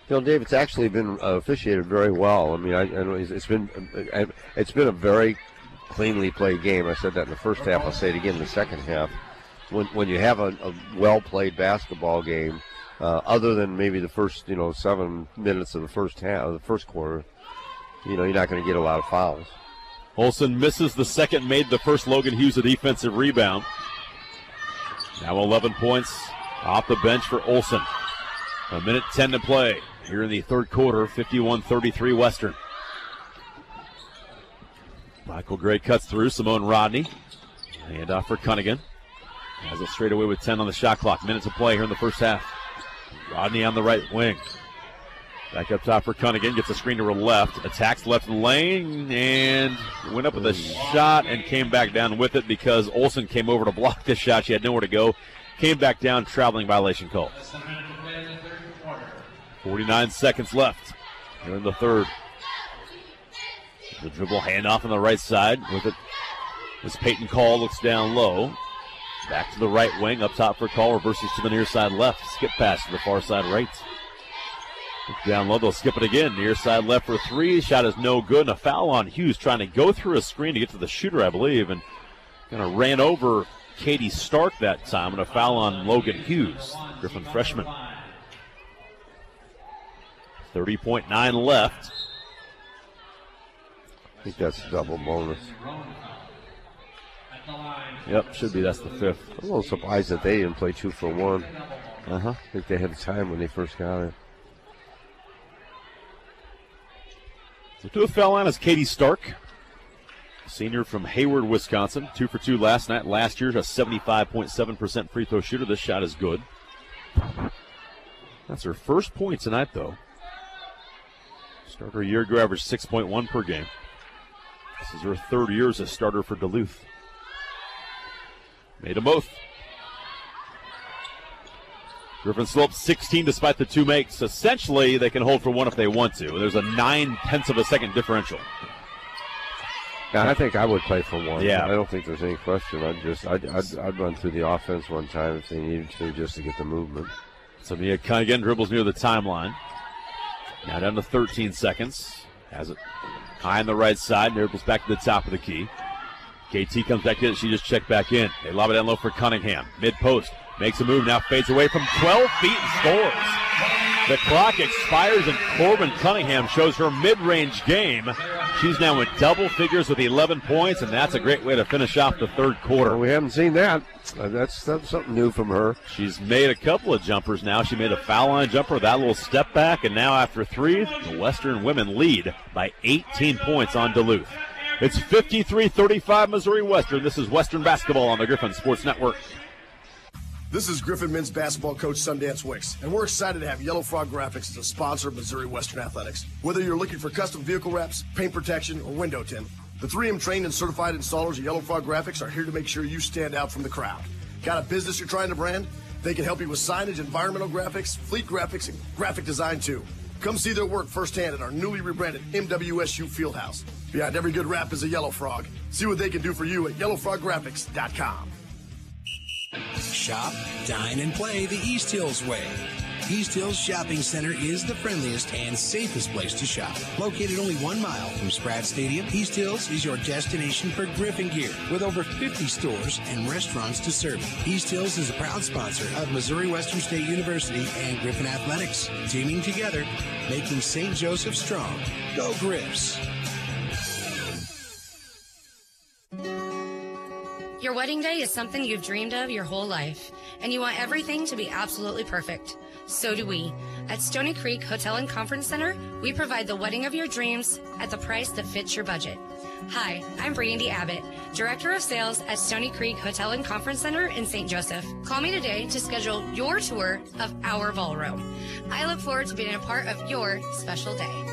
A: Dave, it's actually been officiated very well. I mean, I know it's been a very cleanly played game. I said that in the first half. I'll say it again in the second half. When you have a well-played basketball game, other than maybe the first 7 minutes of the first half, of the first quarter, you're not going to get a lot of fouls.
B: Olsen misses the second, made the first. Logan Hughes a defensive rebound. Now 11 points off the bench for Olsen. 1:10 to play here in the third quarter, 51-33 Western. Michael Gray cuts through. Simone Rodney. Handoff for Cunningham. Has it straight away with 10 on the shot clock. Minutes to play here in the first half. Rodney on the right wing. Back up top for Cunningham. Gets a screen to her left. Attacks left lane and went up with a shot and came back down with it because Olsen came over to block the shot. She had nowhere to go. Came back down, traveling violation call. 49 seconds left here in the third. The dribble handoff on the right side with it. As Peyton Call looks down low. Back to the right wing, up top for Call, reverses to the near side left. Skip pass to the far side right. Down low, they'll skip it again. Near side left for three. Shot is no good. And a foul on Hughes trying to go through a screen to get to the shooter, I believe. And kind of ran over Katie Stark that time. And a foul on Logan Hughes, Griffon freshman. 30.9 left.
A: I think that's a double bonus.
B: Yep, should be. That's the fifth.
A: I'm a little surprised that they didn't play 2 for 1. I think they had time when they first got it.
B: So to the foul line is Katie Stark, senior from Hayward, Wisconsin. 2 for 2 last night. Last year, a 75.7% free throw shooter. This shot is good. That's her first point tonight, though. Starter a year ago averaged 6.1 per game. This is her third year as a starter for Duluth. Made them both. Griffin still up 16 despite the 2 makes. Essentially, they can hold for 1 if they want to. There's a 9/10 of a second differential.
A: Yeah, I think I would play for 1.
B: Yeah.
A: I don't think there's any question. I'd run through the offense one time if they needed to, just to get the movement.
B: So Mia Cunningham dribbles near the timeline. Now down to 13 seconds. Has it high on the right side. Dribbles back to the top of the key. KT comes back in. She just checked back in. They lob it down low for Cunningham. Mid-post. Makes a move. Now fades away from 12 feet and scores. The clock expires and Corbyn Cunningham shows her mid-range game. She's now in double figures with 11 points, and that's a great way to finish off the third quarter.
A: Well, we haven't seen that. That's something new from her.
B: She's made a couple of jumpers now. She made a foul line jumper, that little step back, and now after 3, the Western women lead by 18 points on Duluth. It's 53-35 Missouri Western. This is Western basketball on the Griffon Sports Network.
T: This is Griffon men's basketball coach Sundance Wicks, and we're excited to have Yellow Frog Graphics as a sponsor of Missouri Western Athletics. Whether you're looking for custom vehicle wraps, paint protection, or window tint, the 3M trained and certified installers at Yellow Frog Graphics are here to make sure you stand out from the crowd. Got a business you're trying to brand? They can help you with signage, environmental graphics, fleet graphics, and graphic design too. Come see their work firsthand at our newly rebranded MWSU Fieldhouse. Behind every good wrap is a Yellow Frog. See what they can do for you at yellowfroggraphics.com.
O: Shop, dine, and play the East Hills way. East Hills Shopping Center is the friendliest and safest place to shop. Located only 1 mile from Spratt Stadium, East Hills is your destination for Griffon gear with over 50 stores and restaurants to serve you. East Hills is a proud sponsor of Missouri Western State University and Griffon Athletics, teaming together, making St. Joseph strong. Go Griffs!
Q: Your wedding day is something you've dreamed of your whole life, and you want everything to be absolutely perfect. So do we. At Stony Creek Hotel and Conference Center, we provide the wedding of your dreams at the price that fits your budget. Hi, I'm Brandy Abbott, Director of Sales at Stony Creek Hotel and Conference Center in St. Joseph. Call me today to schedule your tour of our ballroom. I look forward to being a part of your special day.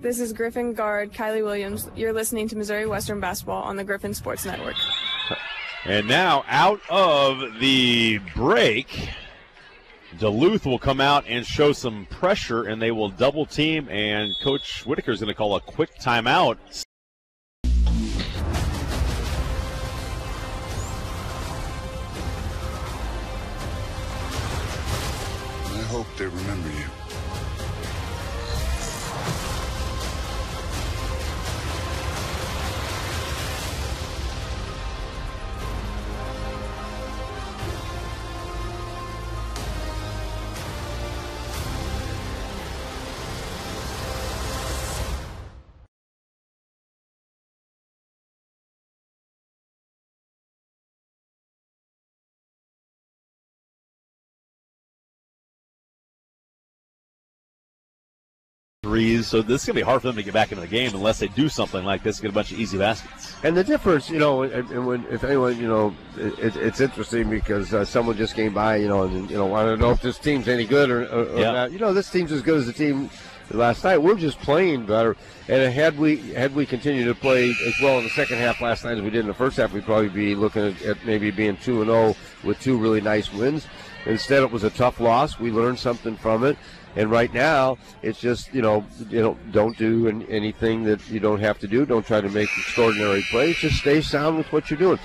L: This is Griffon guard Kylie Williams. You're listening to Missouri Western Basketball on the Griffon Sports Network.
B: And now out of the break, Duluth will come out and show some pressure, and they will double team, and Coach Whitaker is going to call a quick timeout.
P: I hope they remember you.
B: threes. So this is going to be hard for them to get back into the game unless they do something like this, get a bunch of easy baskets.
A: And the difference, if anyone, it's interesting because someone just came by, and want to know if this team's any good or not. This team's as good as the team last night. We're just playing better. And had we continued to play as well in the second half last night as we did in the first half, we'd probably be looking at maybe being 2-0 with 2 really nice wins. Instead, it was a tough loss. We learned something from it. And right now, it's just, don't do anything that you don't have to do. Don't try to make extraordinary plays. Just stay sound with what you're doing.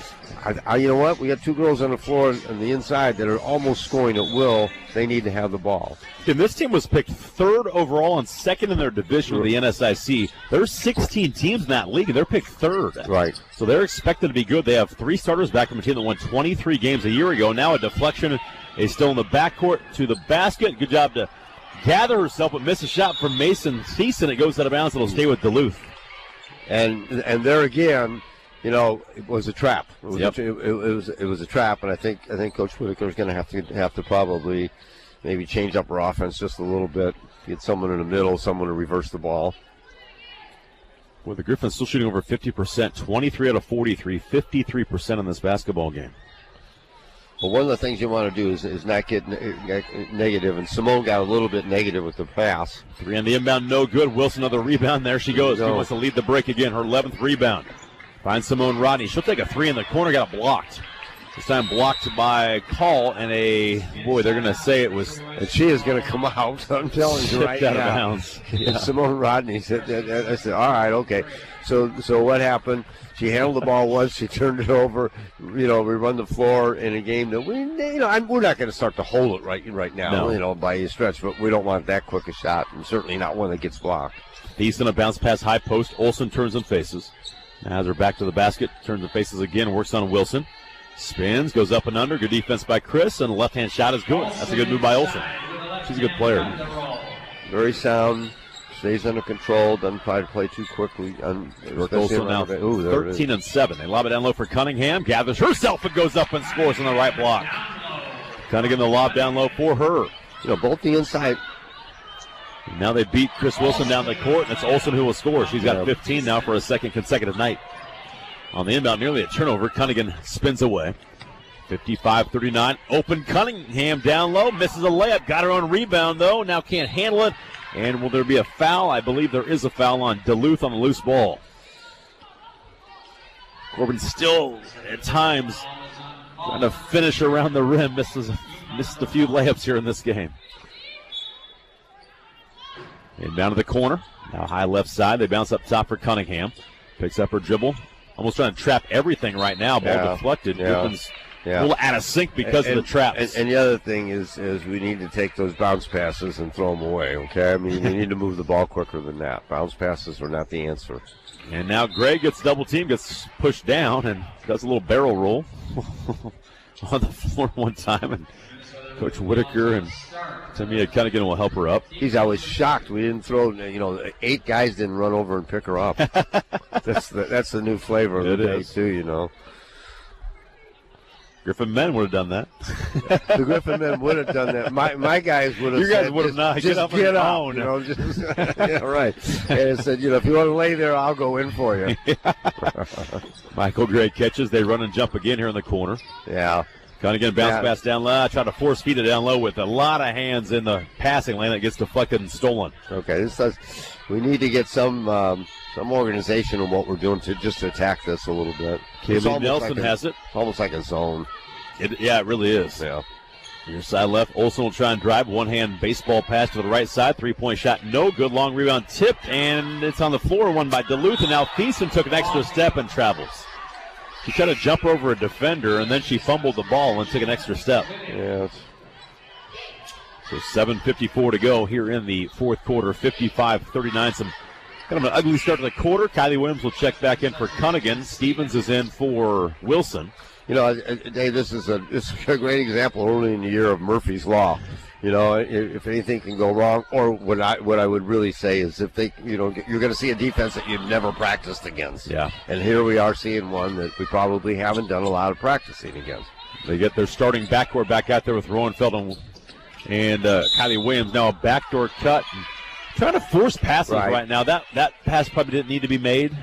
A: You know what? We got 2 girls on the floor on the inside that are almost scoring at will. They need to have the ball.
B: And this team was picked 3rd overall and 2nd in their division with the NSIC. There's 16 teams in that league, and they're picked 3rd.
A: Right.
B: So they're expected to be good. They have 3 starters back from a team that won 23 games a year ago. Now a deflection is still in the backcourt to the basket. Good job to gather herself, but miss a shot from Mason Thiessen. It goes out of bounds. It'll stay with Duluth.
A: And there again, it was a trap. It was a trap, and I think Coach Whitaker is going to have to probably maybe change up her offense just a little bit. Get someone in the middle, someone to reverse the ball.
B: Well, the Griffons still shooting over 50%, 23 out of 43, 53% in this basketball game.
A: Well, one of the things you want to do is not get negative, and Simone got a little bit negative with the pass.
B: 3 on the inbound, no good. Wilson, another rebound. There she goes. She wants to lead the break again. Her 11th rebound. Finds Simone Rodney. She'll take a 3 in the corner. Got it blocked. This time blocked by Call, and they're going to say it was.
A: And she is going to come out. I'm telling you right now.
B: Out of bounds. Yeah.
A: Simone Rodney said, I said, all right, okay. So what happened? She handled the ball once. She turned it over. We run the floor in a game that we're not going to start to hold it right now. By a stretch, but we don't want that quick a shot, and certainly not one that gets blocked.
B: He's going to bounce past high post. Olsen turns and faces. Now has her back to the basket. Turns and faces again. Works on Wilson. Spins, goes up and under. Good defense by Chris, and the left-hand shot is good. That's a good move by Olsen. She's a good player.
A: Very sound. Stays under control. Doesn't try to play too quickly.
B: Olsen now 13 and 7. They lob it down low for Cunningham. Gathers herself and goes up and scores on the right block. Cunningham the lob down low for her.
A: Both the inside.
B: And now they beat Chris Wilson down the court, and it's Olsen who will score. She's got 15 now for a second consecutive night. On the inbound, nearly a turnover. Cunningham spins away. 55-39. Open Cunningham down low. Misses a layup. Got her own rebound, though. Now can't handle it. And will there be a foul? I believe there is a foul on Duluth on the loose ball. Corbyn still, at times, trying to finish around the rim. Missed a few layups here in this game. Inbound to the corner. Now high left side. They bounce up top for Cunningham. Picks up her dribble. Almost trying to trap everything right now. Ball deflected. Griffons a little out of sync because of the traps.
A: And the other thing is we need to take those bounce passes and throw them away, okay? I mean, we need to move the ball quicker than that. Bounce passes are not the answer.
B: And now Gray gets double teamed, gets pushed down, and does a little barrel roll on the floor one time. And Coach Whitaker and Tamia Cunningham will help her up.
A: He's always shocked we didn't throw, 8 guys didn't run over and pick her up. That's the new flavor of the day, too,
B: Griffon men would have done that.
A: The Griffon men would have done that. My guys would have
B: said,
A: guys
B: would have not.
A: Just get up. Right. And it said, if you want to lay there, I'll go in for you.
B: Michael Gray catches. They run and jump again here in the corner.
A: Yeah.
B: Cunningham bounce pass down low. Try to force feed it down low with a lot of hands in the passing lane that gets deflected and stolen.
A: Okay, we need to get some organization in what we're doing to just attack this a little bit.
B: Kaylee Nelson has it.
A: Almost like a zone.
B: It really is.
A: Yeah.
B: Your side left. Olsen will try and drive. One-hand baseball pass to the right side. Three-point shot, no good. Long rebound tipped, and it's on the floor. Won by Duluth, and now Thiessen took an extra step and travels. She tried to jump over a defender, and then she fumbled the ball and took an extra step.
A: Yeah.
B: So 7:54 to go here in the fourth quarter. 55-39. Some kind of an ugly start to the quarter. Kylie Williams will check back in for Cunningham. Stevens is in for Wilson.
A: Dave, this is a great example early in the year of Murphy's Law. If anything can go wrong, or what I would really say is if they, you're going to see a defense that you've never practiced against.
B: Yeah.
A: And here we are seeing one that we probably haven't done a lot of practicing against.
B: They get their starting backcourt back out there with Roenfeld and Kylie Williams. Now a backdoor cut. Trying to force passes right now. That pass probably didn't need to be made.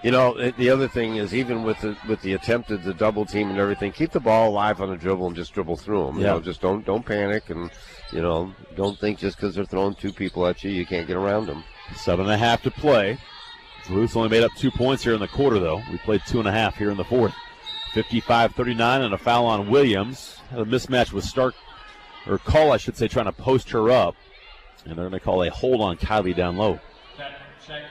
A: You know, the other thing is, even with the attempted the double team and everything, keep the ball alive on the dribble and just dribble through them. You know, just don't panic, and don't think just because they're throwing two people at you can't get around them.
B: 7.5 to play. Duluth only made up 2 points here in the quarter, though. We played 2.5 here in the fourth. 55-39 and a foul on Williams. Had a mismatch with Call, I should say, trying to post her up. And they're going to call a hold on Kylie down low.
C: Check.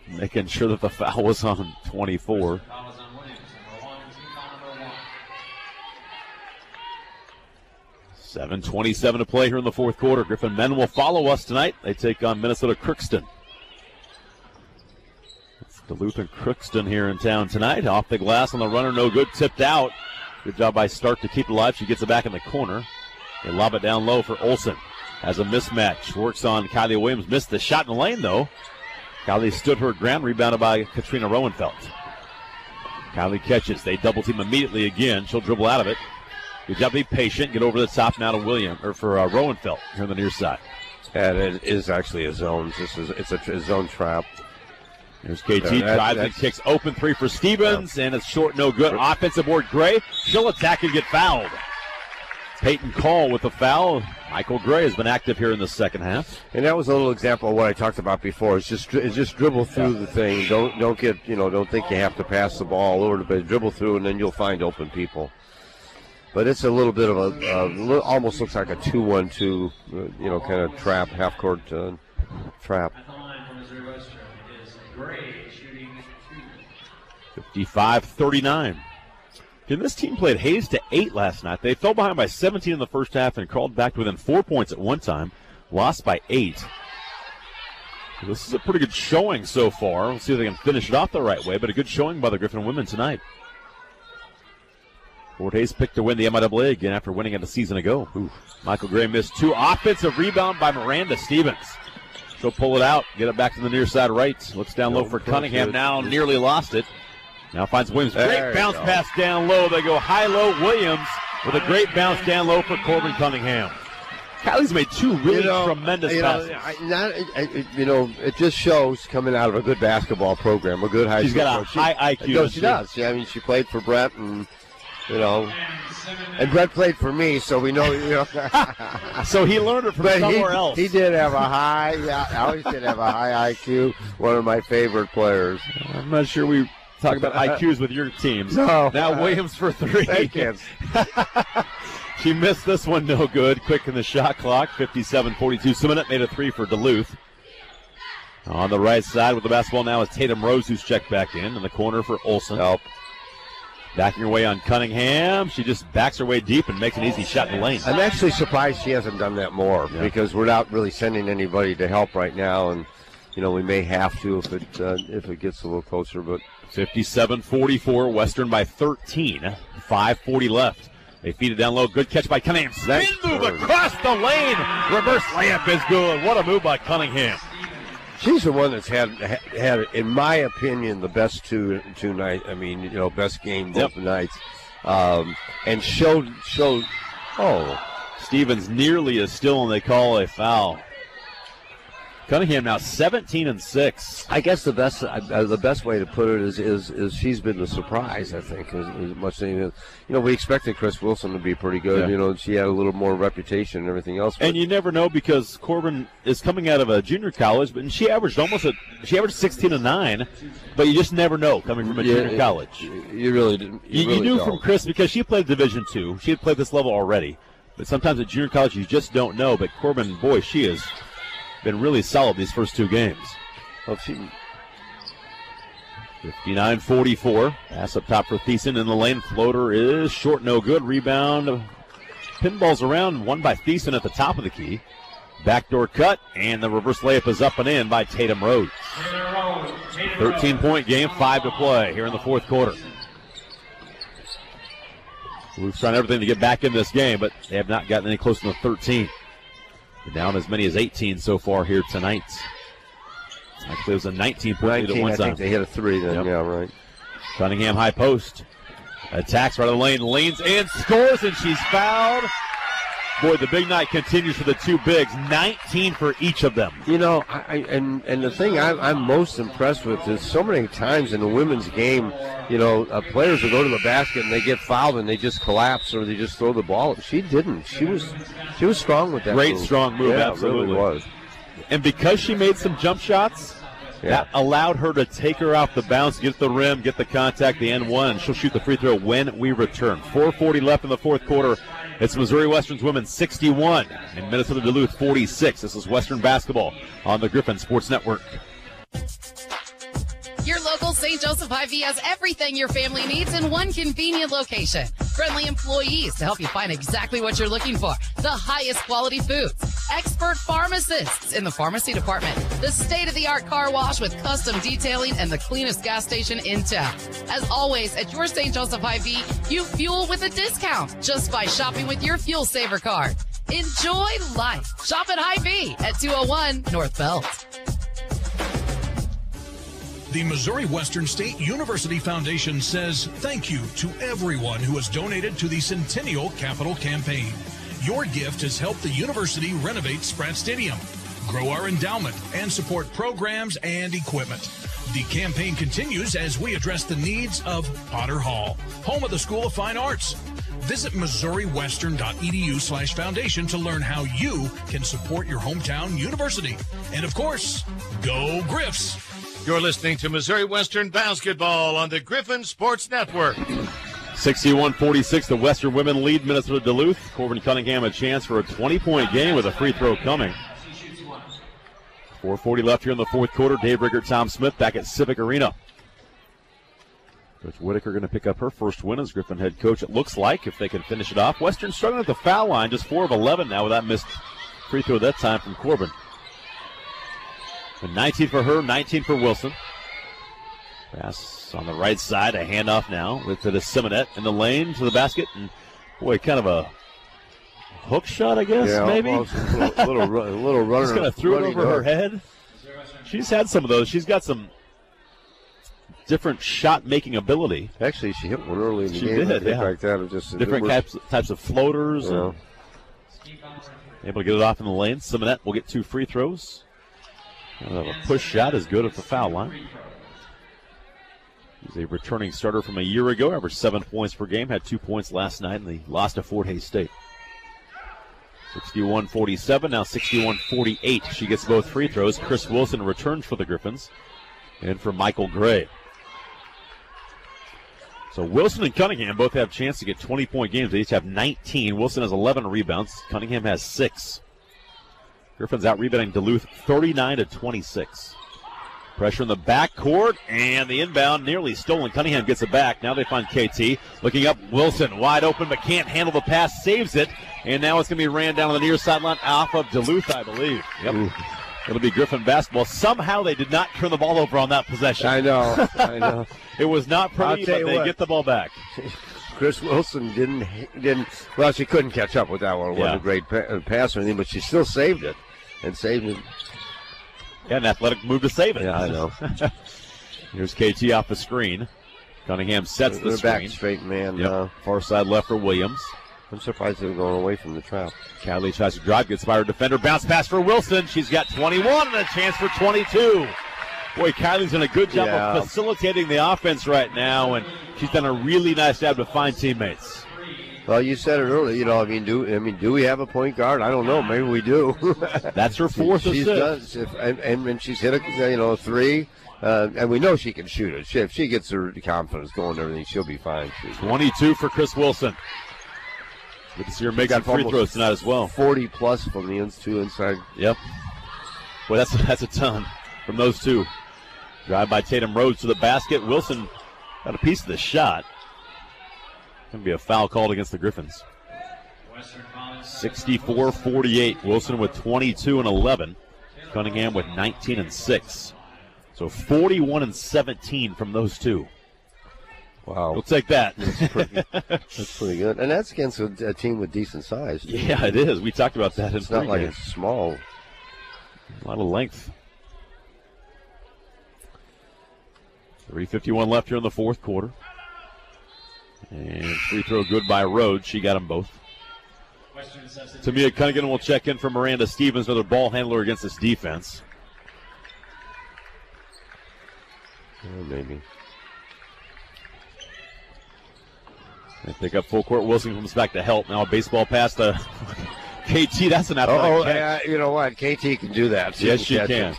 B: Making sure that the foul was on 24. 7:27 to play here in the fourth quarter. Griffon men will follow us tonight. They take on Minnesota Crookston. It's Duluth and Crookston here in town tonight. Off the glass on the runner, no good. Tipped out. Good job by Stark to keep it alive. She gets it back in the corner. They lob it down low for Olsen. Has a mismatch. Works on Kylie Williams. Missed the shot in the lane, though. Kylie stood her ground. Rebounded by Katrina Roendfeld. Kylie catches. They double team immediately again. She'll dribble out of it. Good job, be patient. Get over the top now to Roendfeld here on the near side.
A: And it is actually a zone. It's a zone trap.
B: There's KT, drives and kicks open three for Stevens, and it's short, no good. Offensive board, Gray. She'll attack and get fouled. Peyton Call with the foul. Michael Gray has been active here in the second half.
A: And that was a little example of what I talked about before. It's just dribble through the thing. Don't think you have to pass the ball over, but dribble through, and then you'll find open people. But it's a little bit of almost looks like a 2-1-2, kind of trap, half-court trap.
B: 55-39. And this team played Hayes to 8 last night. They fell behind by 17 in the first half and crawled back to within 4 points at one time. Lost by 8. This is a pretty good showing so far. We'll see if they can finish it off the right way, but a good showing by the Griffon women tonight. Fort Hayes picked to win the MIAA again after winning it a season ago. Ooh. Michael Gray missed 2. Offensive rebound by Miranda Stevens. She'll pull it out, get it back to the near side right. Looks down low for Cunningham now, nearly lost it. Now finds Williams. Great bounce pass down low. They go high-low. Williams with a great bounce down low for Corbyn Cunningham. Kylie's made 2 really tremendous passes.
A: It just shows coming out of a good basketball program, a good high school.
B: She's got a high IQ.
A: She does. Yeah, I mean, she played for Brett, and and Brett played for me, so we know.
B: So he learned it from somewhere else.
A: He did have a high. I always did have a high IQ. One of my favorite players.
B: I'm not sure we talk about IQs with your teams.
A: No.
B: Now Williams for 3.
A: Thank you.
B: She missed this one, no good. Quick in the shot clock, 57-42. Simonet made a 3 for Duluth. On the right side with the basketball now is Tatum Rose, who's checked back in the corner for Olsen.
A: Help.
B: Backing her way on Cunningham. She just backs her way deep and makes an easy shot in the lane.
A: I'm actually surprised she hasn't done that more because we're not really sending anybody to help right now, and we may have to if it gets a little closer. But
B: 57-44, Western by 13. 5:40 left. They feed it down low. Good catch by Cunningham. Spin move across the lane. Reverse layup is good. What a move by Cunningham.
A: She's the one that's had, in my opinion, the best two nights. I mean, best game both nights, and showed. Oh,
B: Stevens nearly is still, and they call a foul. Cunningham now 17-6.
A: I guess the best way to put it is she's been the surprise. I think as much as we expected Chris Wilson to be pretty good.
B: Yeah.
A: She had a little more reputation and everything else.
B: And you never know because Corbyn is coming out of a junior college, but she averaged 16-9. But you just never know coming from a junior college.
A: You really didn't.
B: You knew from Chris because she played Division II. She had played this level already. But sometimes at junior college you just don't know. But Corbyn, boy, she is. Been really solid these first 2 games.
A: Well,
B: 59-44. Pass up top for Thiessen in the lane. Floater is short, no good. Rebound. Pinballs around. One by Thiessen at the top of the key. Backdoor cut, and the reverse layup is up and in by Tatum Rhodes. 13-point game, 5 to play here in the fourth quarter. We've tried everything to get back in this game, but they have not gotten any closer than 13. They're down as many as 18 so far here tonight. Actually, it was a 19-point lead at one time.
A: I think they hit a 3 then.
B: Yep.
A: Yeah, right.
B: Cunningham high post. Attacks right on the lane, leans in, scores, and she's fouled. Boy, the big night continues for the two bigs, 19 for each of them.
A: You know, and the thing I'm most impressed with is so many times in the women's game, you know, players will go to the basket and they get fouled and they just collapse or they just throw the ball. She didn't. She was strong with that
B: Great,
A: move.
B: strong move,
A: yeah,
B: absolutely.
A: It really was.
B: And because she made some jump shots, that allowed her to take her off the bounce, get the rim, get the contact, the N1, and she'll shoot the free throw when we return. 4:40 left in the fourth quarter. It's Missouri Western's women 61 and Minnesota Duluth 46. This is Western basketball on the Griffon Sports Network.
D: Your local St. Joseph Hy-Vee has everything your family needs in one convenient location. Friendly employees to help you find exactly what you're looking for. The highest quality foods. Expert pharmacists in the pharmacy department. The state-of-the-art car wash with custom detailing and the cleanest gas station in town. As always, at your St. Joseph Hy-Vee, you fuel with a discount just by shopping with your Fuel Saver card. Enjoy life. Shop at Hy-Vee at 201 North Belt.
N: The Missouri Western State University Foundation says thank you to everyone who has donated to the Centennial Capital Campaign. Your gift has helped the university renovate Spratt Stadium, grow our endowment, and support programs and equipment. The campaign continues as we address the needs of Potter Hall, home of the School of Fine Arts. Visit missouriwestern.edu/foundation to learn how you can support your hometown university. And of course, go Griffs!
G: You're listening to Missouri Western Basketball on the Griffon Sports Network.
B: 61-46, the Western women lead Minnesota Duluth. Corbyn Cunningham a chance for a 20-point game with a free throw coming. 4:40 left here in the fourth quarter. Dave Riggert, Tom Smith back at Civic Arena. Coach Whitaker going to pick up her first win as Griffon head coach, it looks like, if they can finish it off. Western struggling at the foul line, just 4 of 11 now with that missed free throw that time from Corbyn. 19 for her, 19 for Wilson. Pass on the right side, a handoff now to the Simonette in the lane to the basket. And boy, kind of a hook shot, I guess, maybe.
A: A little runner.
B: Just kind of threw it over her head. She's had some of those. She's got some different shot-making ability.
A: Actually, she hit one early in the game.
B: She did, yeah.
A: Like that. Just
B: different types of floaters.
A: Yeah.
B: And able to get it off in the lane. Simonette will get 2 free throws. A push shot is good at the foul line. He's a returning starter from a year ago, averaged 7 points per game, had 2 points last night, and they lost to Fort Hays State. 61-47, now 61-48. She gets both free throws. Chris Wilson returns for the Griffons, and for Michael Gray. So Wilson and Cunningham both have a chance to get 20-point games. They each have 19. Wilson has 11 rebounds. Cunningham has 6. Griffons out-rebounding Duluth 39-26. Pressure in the backcourt, and the inbound nearly stolen. Cunningham gets it back. Now they find KT. Looking up, Wilson wide open, but can't handle the pass. Saves it, and now it's going to be ran down on the near sideline off of Duluth, I believe. Yep. It'll be Griffon basketball. Somehow they did not turn the ball over on that possession.
A: I know.
B: It was not pretty, but they get the ball back.
A: Chris Wilson didn't. Well, she couldn't catch up with that one. It wasn't a great pass or anything, but she still saved it.
B: Yeah, an athletic move to save it.
A: Yeah, I know.
B: Here's KT off the screen. Cunningham sets the screen.
A: Back straight man.
B: Far side left for Williams.
A: I'm surprised they were going away from the trap.
B: Cadley tries to drive, gets by her defender. Bounce pass for Wilson. She's got 21 and a chance for 22. Boy, Kylie's done a good job of facilitating the offense right now, and she's done a really nice job to find teammates.
A: Well, you said it earlier. Do we have a point guard? I don't know. Maybe we do.
B: That's her fourth
A: assist. And she's hit a 3. And we know she can shoot it. If she gets her confidence going and everything, she'll be fine.
B: 22 for Chris Wilson. Good to see her make some free throws tonight as well.
A: 40 plus from the 2 inside.
B: Yep. Boy, that's a ton from those two. Drive by Tatum Rhodes to the basket. Wilson got a piece of the shot. Going to be a foul called against the Griffons. 64-48. Wilson with 22 and 11. Cunningham with 19 and 6. So 41 and 17 from those two.
A: Wow.
B: We'll take that.
A: That's pretty good. And that's against a team with decent size.
B: Yeah, it is. We talked about that.
A: It's not like it's small.
B: A lot of length. 3:51 left here in the fourth quarter. And free throw good by Rhodes. She got them both. Tamia Cunningham will check in for Miranda Stevens, another ball handler against this defense.
A: Oh, maybe.
B: They pick up full court. Wilson comes back to help. Now a baseball pass to KT. That's an athletic catch.
A: You know what? KT can do that.
B: Yes, she can.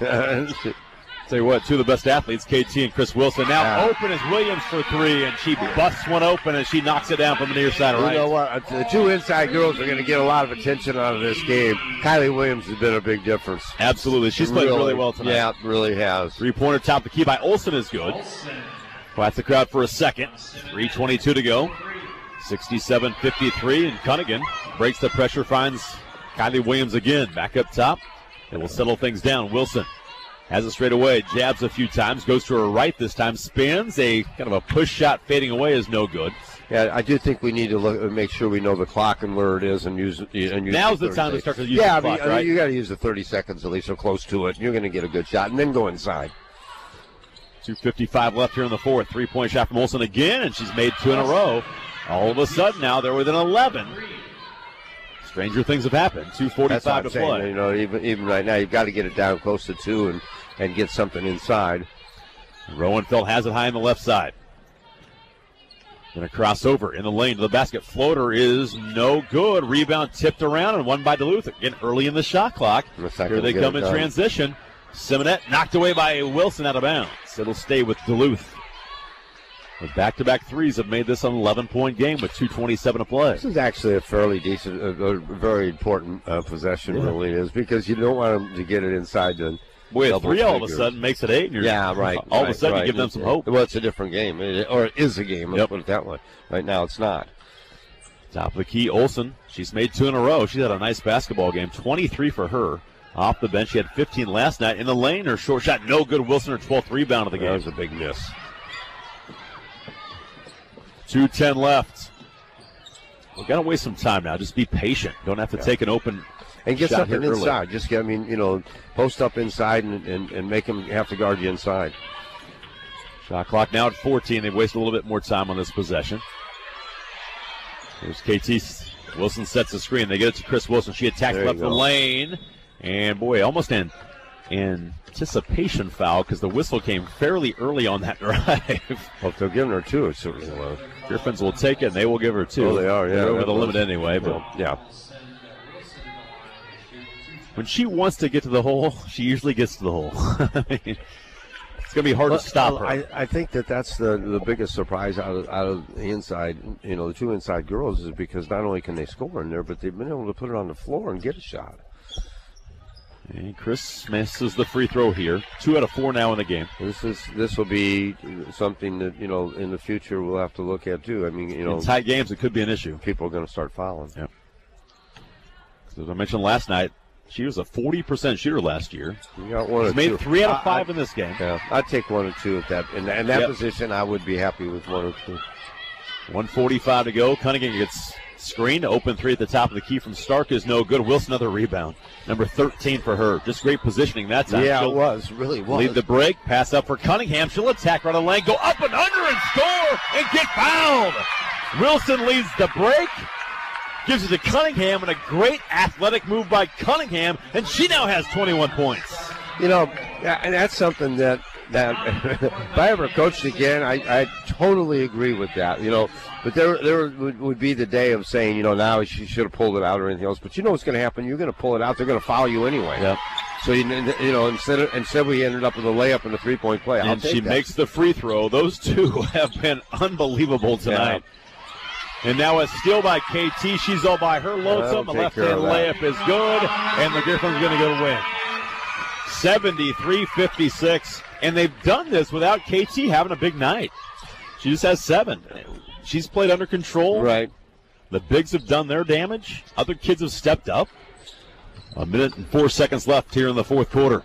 B: Tell you what, two of the best athletes, KT and Chris Wilson. Now open is Williams for three, and she busts one open, and she knocks it down from the near side right.
A: You know what? The two inside girls are going to get a lot of attention out of this game. Kylie Williams has been a big difference.
B: Absolutely. She's played really well tonight.
A: Yeah, really has.
B: Three-pointer top the key by Olsen is good. Quiets the crowd for a second. 3:22 to go. 67-53, and Cunningham breaks the pressure, finds Kylie Williams again. Back up top, and will settle things down. Wilson has it straight away, jabs a few times, goes to her right this time, spins. A kind of a push shot fading away is no good.
A: Yeah, I do think we need to make sure we know the clock and where it is and use
B: Now's the time to start to use the clock, right?
A: You got to use the 30 seconds at least or close to it. You're going to get a good shot and then go inside.
B: 2:55 left here in the fourth. 3-point shot from Olsen again, and she's made two in a row. All of a sudden now they're within 11. Stranger things have happened. 2:45 to play.
A: You know, even right now, you've got to get it down close to two and get something inside.
B: Roenfeld has it high on the left side. Going to cross over in the lane to the basket. Floater is no good. Rebound tipped around and won by Duluth. Again, early in the shot clock. Here they come in transition. Simonette knocked away by Wilson out of bounds. It'll stay with Duluth. The back-to-back threes have made this an 11-point game with 2:27 to play.
A: This is actually a fairly decent, a very important possession, really is, because you don't want them to get it inside the
B: Boy, 3 all of a sudden makes it 8. And
A: right.
B: All of a sudden you give them some hope.
A: Well, it's a different game, or it is a game, let's put it that way. Right now it's not.
B: Top of the key, Olsen. She's made 2 in a row. She's had a nice basketball game. 23 for her. Off the bench, she had 15 last night. In the lane, her short shot, no good. Wilson, her 12th rebound of the game.
A: That was a big miss.
B: 2:10 left. We've got to waste some time now. Just be patient. Don't have to take an open
A: and get
B: shot
A: something
B: here
A: inside.
B: Early.
A: Just post up inside and make them have to guard you inside.
B: Shot clock now at 14. They've wasted a little bit more time on this possession. Here's KT. Wilson sets the screen. They get it to Chris Wilson. She attacks left the lane. And, boy, almost an anticipation foul because the whistle came fairly early on that drive.
A: Well, if they're giving her 2, it certainly will.
B: Griffons will take it, and they will give her 2.
A: Oh, they are, yeah.
B: They're over the limit anyway. But
A: yeah.
B: When she wants to get to the hole, she usually gets to the hole. It's going to be hard to stop her.
A: I think that's the biggest surprise out of the inside, the 2 inside girls, is because not only can they score in there, but they've been able to put it on the floor and get a shot.
B: And Chris misses the free throw here. 2 out of 4 now in the game.
A: This will be something that in the future we'll have to look at too. I mean,
B: in tight games it could be an issue.
A: People are going to start fouling.
B: Yep. As I mentioned last night, she was a 40% shooter last year.
A: You got 1 or 2.
B: Made 3 out of 5 in this game.
A: Yeah, I'd take 1 or 2 at that. In that position, I would be happy with 1 or 2.
B: 1:45 to go. Cunningham gets screen. Open 3 at the top of the key from Stark is no good. Wilson, another rebound. Number 13 for her. Just great positioning that time.
A: Yeah, it was. Really was.
B: Lead the break. Pass up for Cunningham. She'll attack right on the lane. Go up and under and score and get fouled. Wilson leads the break. Gives it to Cunningham, and a great athletic move by Cunningham, and she now has 21 points.
A: And that's something that if I ever coached again, I totally agree with that. But there would be the day of saying, now she should have pulled it out or anything else. But what's going to happen? You're going to pull it out. They're going to foul you anyway.
B: Yep.
A: So instead we ended up with a layup and a 3-point play.
B: And she makes the free throw. Those 2 have been unbelievable tonight. Yeah. And now a steal by KT. She's all by her lonesome. The left-hand layup is good, and the Griffons going to go to win. 73-56, and they've done this without KT having a big night. She just has 7. She's played under control.
A: Right.
B: The bigs have done their damage. Other kids have stepped up. 1 minute and 4 seconds left here in the fourth quarter.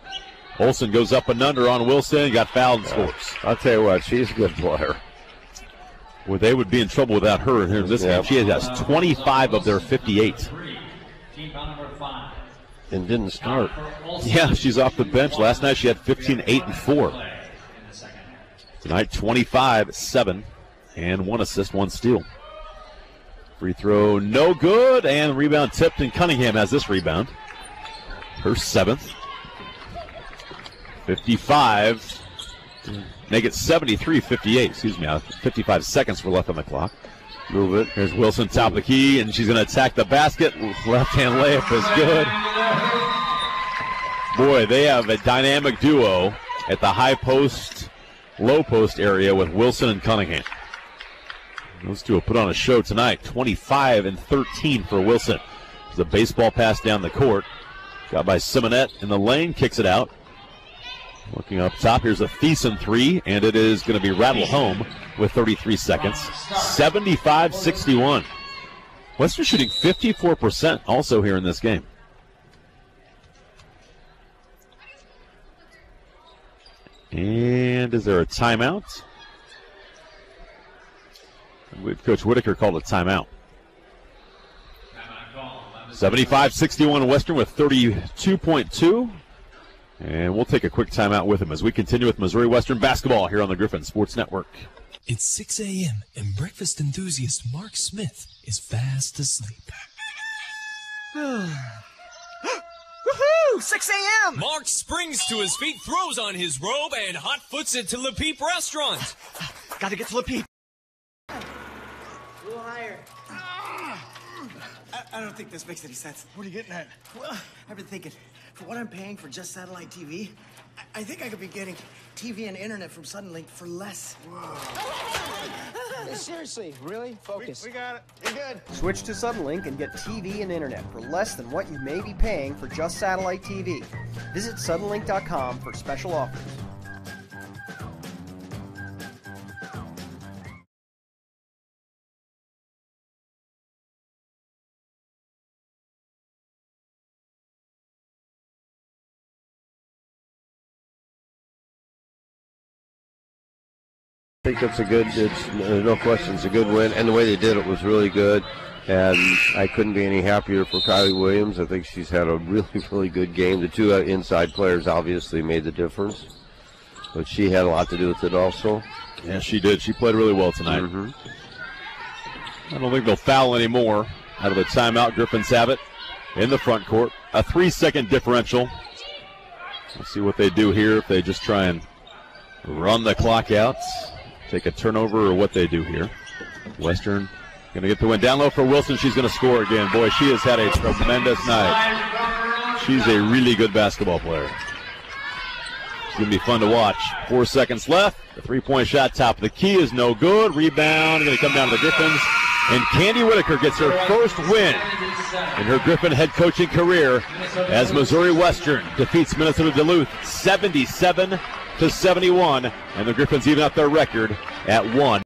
B: Olsen goes up and under on Wilson. Got fouled and scores.
A: I'll tell you what, she's a good player.
B: Well, they would be in trouble without her in this game. She has 25 of their 58.
A: And didn't start.
B: Yeah, she's off the bench. Last night she had 15, 8, and 4. Tonight, 25, 7, and 1 assist, 1 steal. Free throw, no good, and rebound tipped, and Cunningham has this rebound. Her 7th. 55. Make it 73-58, excuse me. 55 seconds were left on the clock.
A: Move it.
B: Here's Wilson, top of the key, and she's going to attack the basket. Left-hand layup is good. Boy, they have a dynamic duo at the high post, low post area with Wilson and Cunningham. Those two will put on a show tonight. 25 and 13 for Wilson. There's a baseball pass down the court. Got by Simonette in the lane, kicks it out. Looking up top, here's a Thiessen 3, and it is going to be rattled home with 33 seconds. 75-61. Western shooting 54% also here in this game. And is there a timeout? I believe Coach Whitaker called a timeout. 75-61 Western with 32.2. And we'll take a quick timeout with him as we continue with Missouri Western basketball here on the Griffon Sports Network.
C: It's 6 a.m. and breakfast enthusiast Mark Smith is fast asleep.
H: Woohoo! 6 a.m.
C: Mark springs to his feet, throws on his robe, and hot-foots it to Le Peep Restaurant.
H: Got to get to Le Peep. A little higher. I don't think this makes any sense.
W: What are you getting at?
H: Well, I've been thinking, for what I'm paying for just satellite TV, I think I could be getting TV and internet from Suddenlink for less.
X: Hey, seriously, really? Focus.
W: We got it. You're good.
X: Switch to Suddenlink and get TV and internet for less than what you may be paying for just satellite TV. Visit Suddenlink.com for special offers.
A: I think that's no question, it's a good win, and the way they did it was really good, and I couldn't be any happier for Kylie Williams. I think she's had a really, really good game. The two inside players obviously made the difference, but she had a lot to do with it also.
B: Yeah, she did. She played really well tonight. I don't think they'll foul anymore. Out of the timeout, Griffons have it in the front court. A 3-second differential. Let's see what they do here, if they just try and run the clock out, take a turnover, or what they do here. Western going to get the win. Down low for Wilson. She's going to score again. Boy, she has had a tremendous night. She's a really good basketball player. It's going to be fun to watch. 4 seconds left. The three-point shot top of the key is no good. Rebound going to come down to the Griffons. And Candy Whitaker gets her first win in her Griffon head coaching career as Missouri Western defeats Minnesota Duluth 77-71, and the Griffons even out their record at 1.